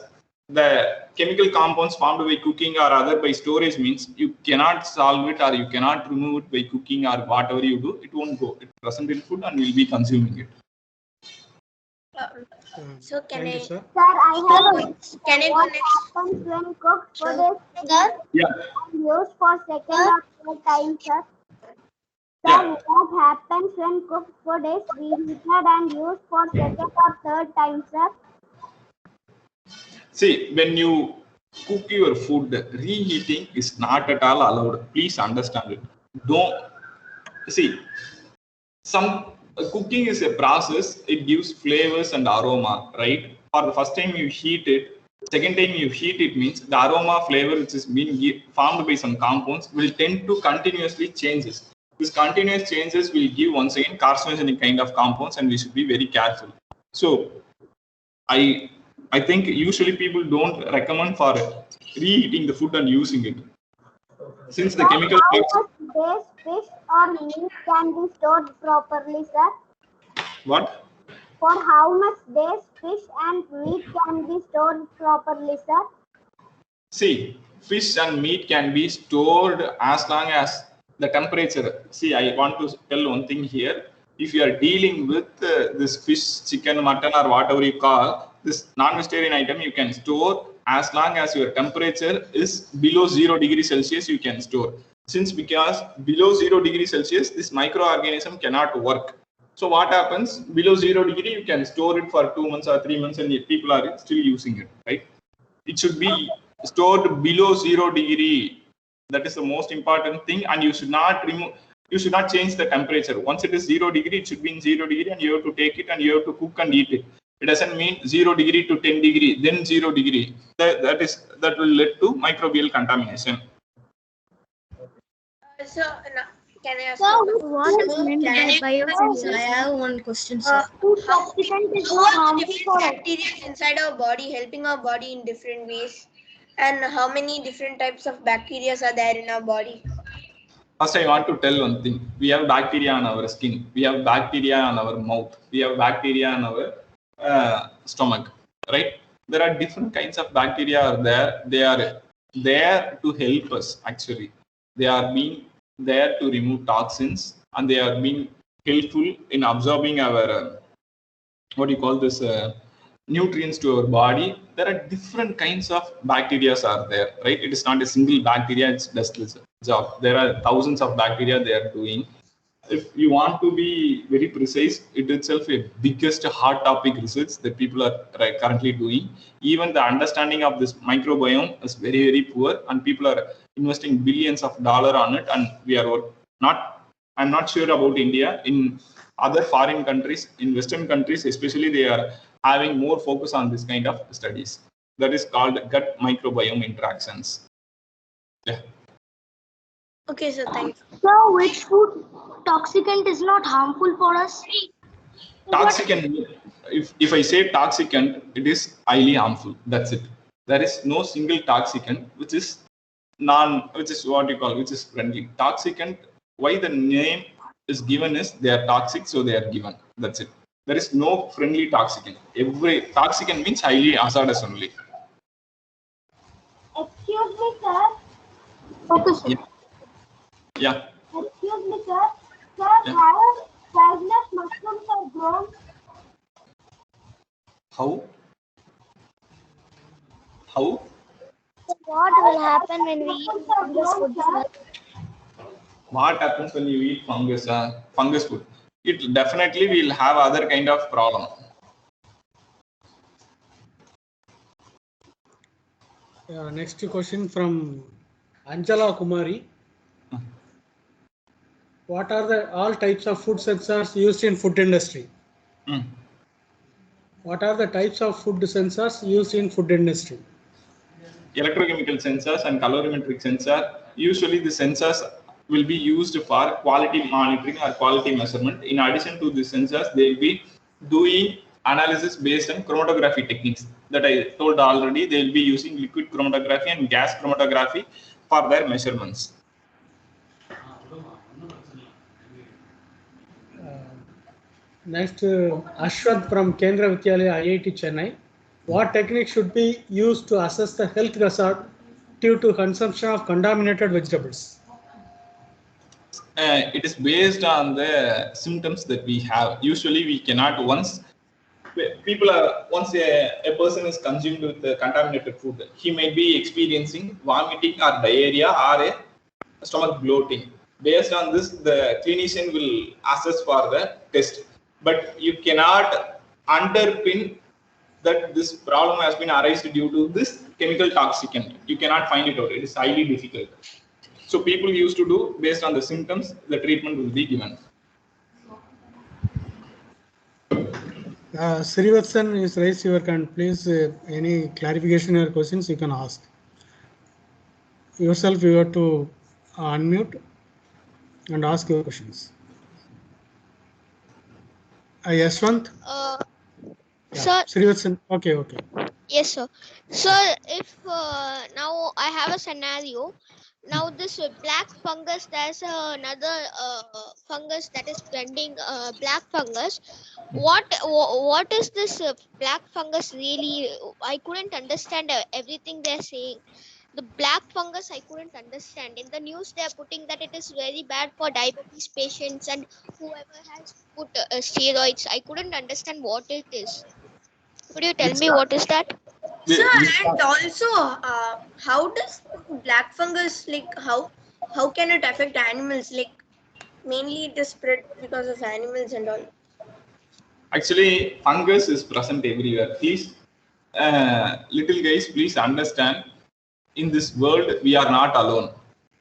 B: the chemical compounds formed by cooking or other by storage means you cannot solve it or you cannot remove it by cooking or whatever you do. It won't go. It's present in food and we'll be consuming it.
C: So can
A: Thank
C: I?
A: you, sir.
G: Sir, I have a
C: Can I go
G: what
C: next?
G: happens when cooked food is
B: Yeah.
G: used for second or third time, sir?
B: Yeah.
G: Sir, what happens when cooked food is reheated and used for second or third time, sir?
B: See, when you cook your food, reheating is not at all allowed. Please understand it. Don't see. Cooking is a process. It gives flavors and aroma, right? For the first time you heat it, second time you heat it means the aroma flavor which is being formed by some compounds will tend to continuously changes. This continuous changes will give once again carcinogenic kind of compounds, and we should be very careful. So I think usually people don't recommend for reheating the food and using it, since the chemical.
G: How much days fish or meat can be stored properly, sir?
B: What?
G: For how much days fish and meat can be stored properly, sir?
B: See, fish and meat can be stored as long as the temperature. See, I want to tell one thing here. If you are dealing with this fish, chicken, mutton, or whatever you call this non-vegetarian item, you can store as long as your temperature is below 0 degrees Celsius. You can store, because below 0 degrees Celsius, this microorganism cannot work. So what happens? Below 0 degree, you can store it for 2 months or 3 months, and people are still using it, right? It should be stored below 0 degree. That is the most important thing, and you should not change the temperature. Once it is 0 degree, it should be in 0 degree, and you have to take it and you have to cook and eat it. It doesn't mean 0 degree to 10 degree, then 0 degree. That will lead to microbial contamination.
C: So can I ask?
G: Sir,
C: What is meant by biosensors? I have one question, sir.
G: Food toxicant is
C: How are
G: harmful
C: different
G: for us.
C: bacteria inside our body helping our body in different ways? And how many different types of bacteria are there in our body?
B: First, I want to tell one thing. We have bacteria on our skin. We have bacteria on our mouth. We have bacteria on our stomach, right? There are different kinds of bacteria are there. They are there to help us. Actually, they are being there to remove toxins, and they are being helpful in absorbing our what do you call this nutrients to our body. There are different kinds of bacteria are there, right? It is not a single bacteria, it's does this job. There are thousands of bacteria they are doing. If you want to be very precise, it itself a biggest hot topic research that people are currently doing. Even the understanding of this microbiome is very, very poor, and people are investing billions of dollars on it. And we are not, I'm not sure about India. In other foreign countries, in Western countries especially, they are having more focus on this kind of studies. That is called gut microbiome interactions. Yeah.
C: Okay, sir, thanks. So, which food toxicant is not harmful for us?
B: Toxicant, if I say toxicant, it is highly harmful. That's it. There is no single toxicant which is which is what you call, which is friendly. Toxicant, why the name is given is they are toxic, so they are given. That's it. There is no friendly toxicant. Every toxicant means highly hazardous only.
G: Excuse me, sir.
C: Okay, sir.
B: Yeah.
G: Excuse me, sir. Sir,
B: Yeah.
G: how poisonous mushrooms are grown?
B: How?
C: What will happen when we eat this food, sir?
B: What happens when you eat fungus food? It definitely will have other kind of problem.
A: Next question from Anjala Kumari. What are the all types of food sensors used in food industry? What are the types of food sensors used in food industry?
B: Electrochemical sensors and colorimetric sensor. Usually the sensors will be used for quality monitoring or quality measurement. In addition to the sensors, they will be doing analysis based on chromatography techniques that I told already. They will be using liquid chromatography and gas chromatography for their measurements.
A: Next, Ashwant from Kendra Vidyalaya, IIT Chennai. What technique should be used to assess the health hazard due to consumption of contaminated vegetables?
B: It is based on the symptoms that we have. Usually we cannot, once a person is consumed with contaminated food, he may be experiencing vomiting or diarrhea or a stomach bloating. Based on this, the clinician will assess for the test, but you cannot underpin that this problem has been arised due to this chemical toxicant. You cannot find it out. It is highly difficult. So people used to do based on the symptoms, the treatment will be given.
A: Srivatsan is raised your hand. Please, any clarification or questions you can ask. Yourself, you have to unmute and ask your questions. Yashwant?
F: Sir,
A: Srivatsan, okay.
F: yes, sir. So if now I have a scenario. Now this black fungus, there's another fungus that is spreading black fungus. What is this black fungus really? I couldn't understand everything they're saying. The black fungus I couldn't understand. In the news they're putting that it is very bad for diabetes patients and whoever has put steroids. I couldn't understand what it is. Could you tell me what is that?
C: Sir, and also, how does black fungus, like, how can it affect animals? Like, mainly it is spread because of animals and all.
B: Actually, fungus is present everywhere. Please, little guys, please understand. In this world, we are not alone.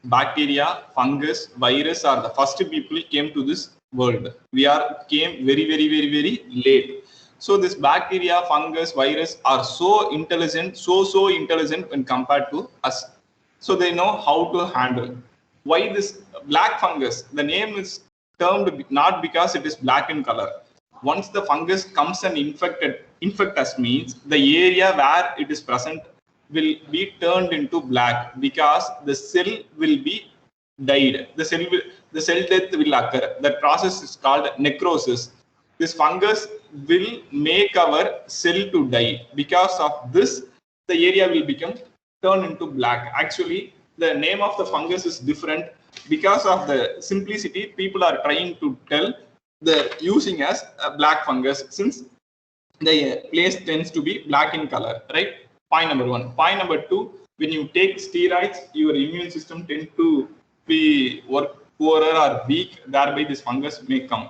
B: Bacteria, fungus, virus are the first people came to this world. We came very, very, very, very late. So this bacteria, fungus, virus are so intelligent, so intelligent when compared to us. So they know how to handle. Why this black fungus? The name is termed not because it is black in color. Once the fungus comes and infect us means the area where it is present will be turned into black because the cell will be died. The cell death will occur. That process is called necrosis. this fungus will make our cell to die. Because of this, the area will become turn into black. Actually, the name of the fungus is different. Because of the simplicity, people are trying to tell the using as a black fungus, since the place tends to be black in color, right? Point number 1. Point number 2, when you take steroids, your immune system tend to be poorer or weak, thereby this fungus may come.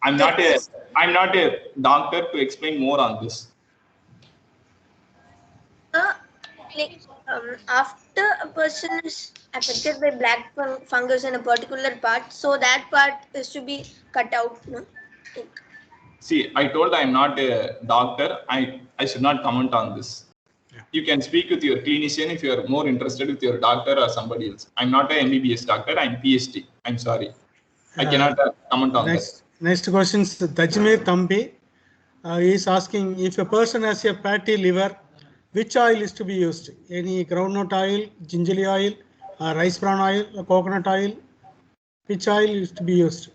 B: I'm not a doctor to explain more on this.
H: After a person is affected by black fungus in a particular part, so that part is to be cut out, no?
B: See, I told I'm not a doctor. I should not comment on this. You can speak with your clinician if you are more interested with your doctor or somebody else. I'm not an MBBS doctor. I'm PhD. I'm sorry. I cannot comment on that.
A: Next question is Dajmir Thambi. He is asking, if a person has a fatty liver, which oil is to be used? Any groundnut oil, gingerly oil, rice bran oil, coconut oil? Which oil is to be used?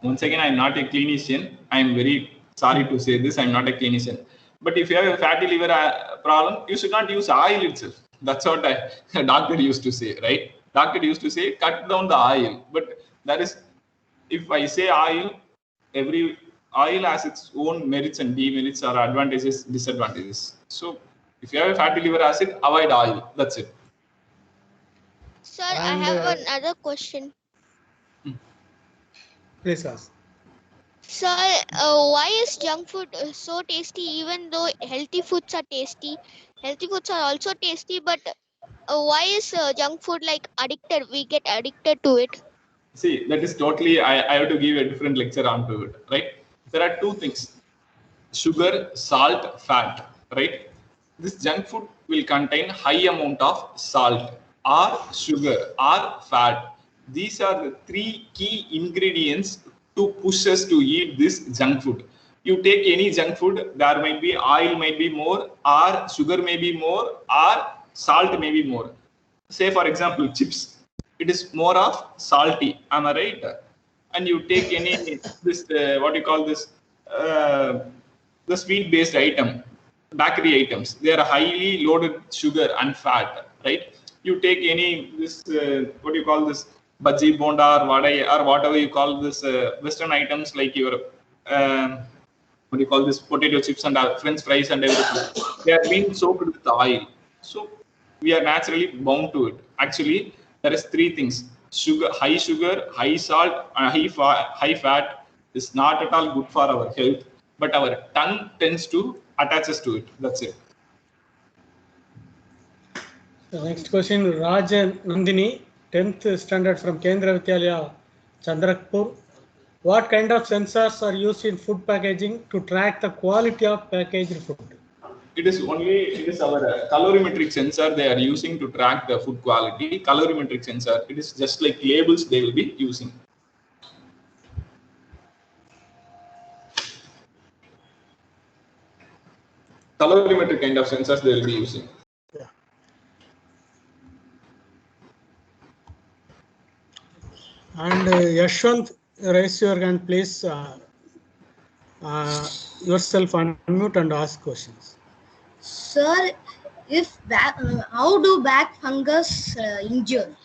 B: Once again, I'm not a clinician. I'm very sorry to say this. I'm not a clinician. But if you have a fatty liver problem, you should not use oil itself. That's what a doctor used to say, right? Doctor used to say, cut down the oil. But that is, if I say oil, every oil has its own merits and demerits, or advantages, disadvantages. So if you have a fatty liver acid, avoid oil. That's it.
F: Sir, I have another question.
A: Please ask.
F: Sir, why is junk food so tasty even though healthy foods are tasty? Healthy foods are also tasty, but why is junk food like addicted? We get addicted to it.
B: See, that is totally, I have to give a different lecture onto it, right? There are two things: sugar, salt, fat, right? This junk food will contain high amount of salt or sugar or fat. These are the 3 key ingredients to push us to eat this junk food. You take any junk food, there might be oil might be more, or sugar may be more, or salt may be more. Say for example, chips. It is more of salty. Am I right? And you take any this what do you call this? The sweet-based item, bakery items. They are highly loaded sugar and fat, right? You take any this what do you call this? Bhaji, bonda, or whatever you call this Western items, like your what do you call this? Potato chips and French fries and everything. They are being soaked with oil. So we are naturally bound to it. Actually, there is 3 things: sugar, high salt, high fat is not at all good for our health, but our tongue tends to attach us to it. That's it.
A: The next question, Rajan Nandini, 10th standard from Kendra Vidyalaya, Chandrakpur. What kind of sensors are used in food packaging to track the quality of packaged food?
B: It is our calorimetric sensor they are using to track the food quality. Calorimetric sensor, it is just like labels they will be using. Calorimetric kind of sensors they will be using.
A: Yeah. And Yashwant, raise your hand, please. Yourself unmute and ask questions.
I: Sir, if how do back fungus injure?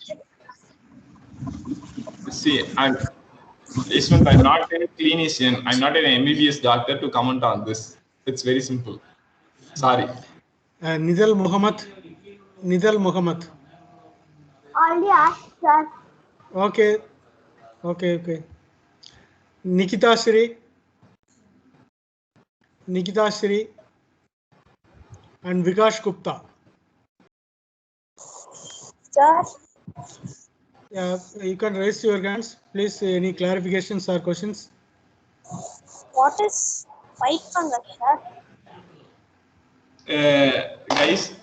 B: See, I'm not a clinician. I'm not an MBBS doctor to comment on this. It's very simple. Sorry.
A: Nidal Muhammad.
G: Already asked, sir.
A: Okay. Nikita Shri and Vikash Gupta.
G: Sir,
A: Yeah, you can raise your hands, please. Any clarifications or questions?
G: what is white fungus, sir?
B: Guys,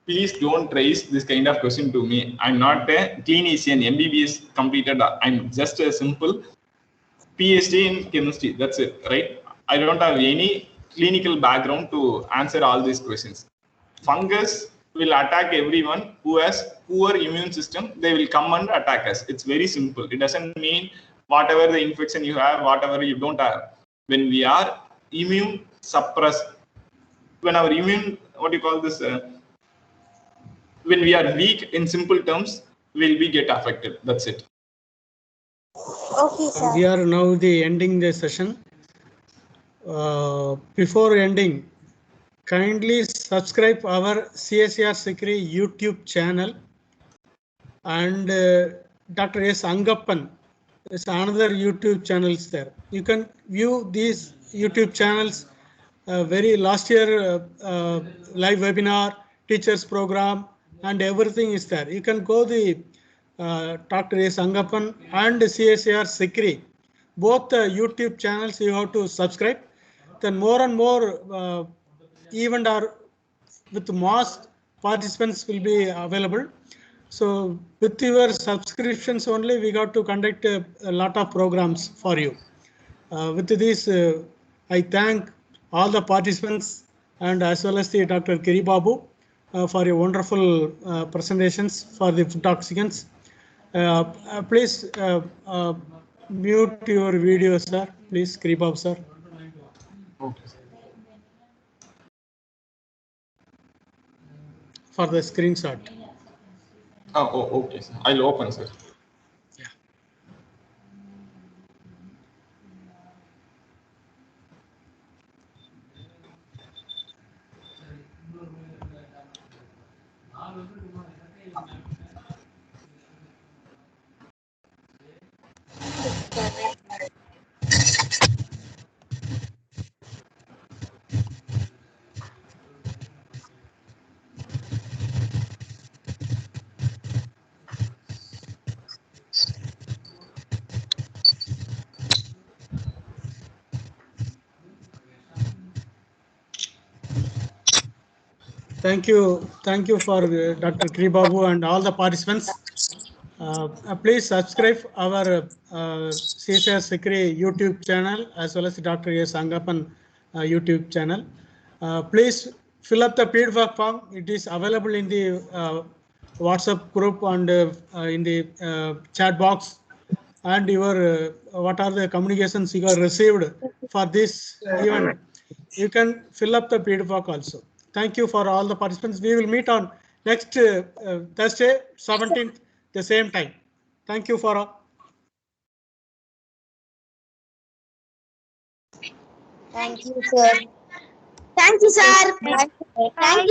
B: please don't raise this kind of question to me. I'm not a clinician, MBBS completed. I'm just a simple PhD in chemistry. That's it, right? I don't have any clinical background to answer all these questions. Fungus will attack everyone who has poor immune system. They will come and attack us. It's very simple. It doesn't mean whatever the infection you have, whatever you don't have. when we are immune suppressed, when our immune, what do you call this? When we are weak, in simple terms, will we get affected? That's it.
H: Okay, sir.
A: We are now ending the session. Before ending, kindly subscribe our CSR Secretary YouTube channel, and Dr. S. Angappan is another YouTube channels there. You can view these YouTube channels. Very last year live webinar, teachers program, and everything is there. You can go the Dr. S. Angappan and CSR Secretary. Both YouTube channels you have to subscribe. Then more and more event are with mass participants will be available. So with your subscriptions only, we got to conduct a lot of programs for you. With this, I thank all the participants and as well as the Dr. Kiri Babu for your wonderful presentations for the food toxicants. Please mute your video, sir. Please, Kiri Babu, sir.
B: Okay.
A: For the screenshot.
B: Okay, sir. I'll open, sir.
A: Thank you for Dr. Kiri Babu and all the participants. Please subscribe our CSR Secretary YouTube channel as well as Dr. S. Angappan YouTube channel. Please fill up the feedback form. It is available in the WhatsApp group and in the chat box. And your what are the communications you have received for this event? You can fill up the feedback also. Thank you for all the participants. We will meet on next Thursday, 17th, the same time. Thank you for all.
H: Thank you, sir.
C: Thank you, sir. Thank you, sir.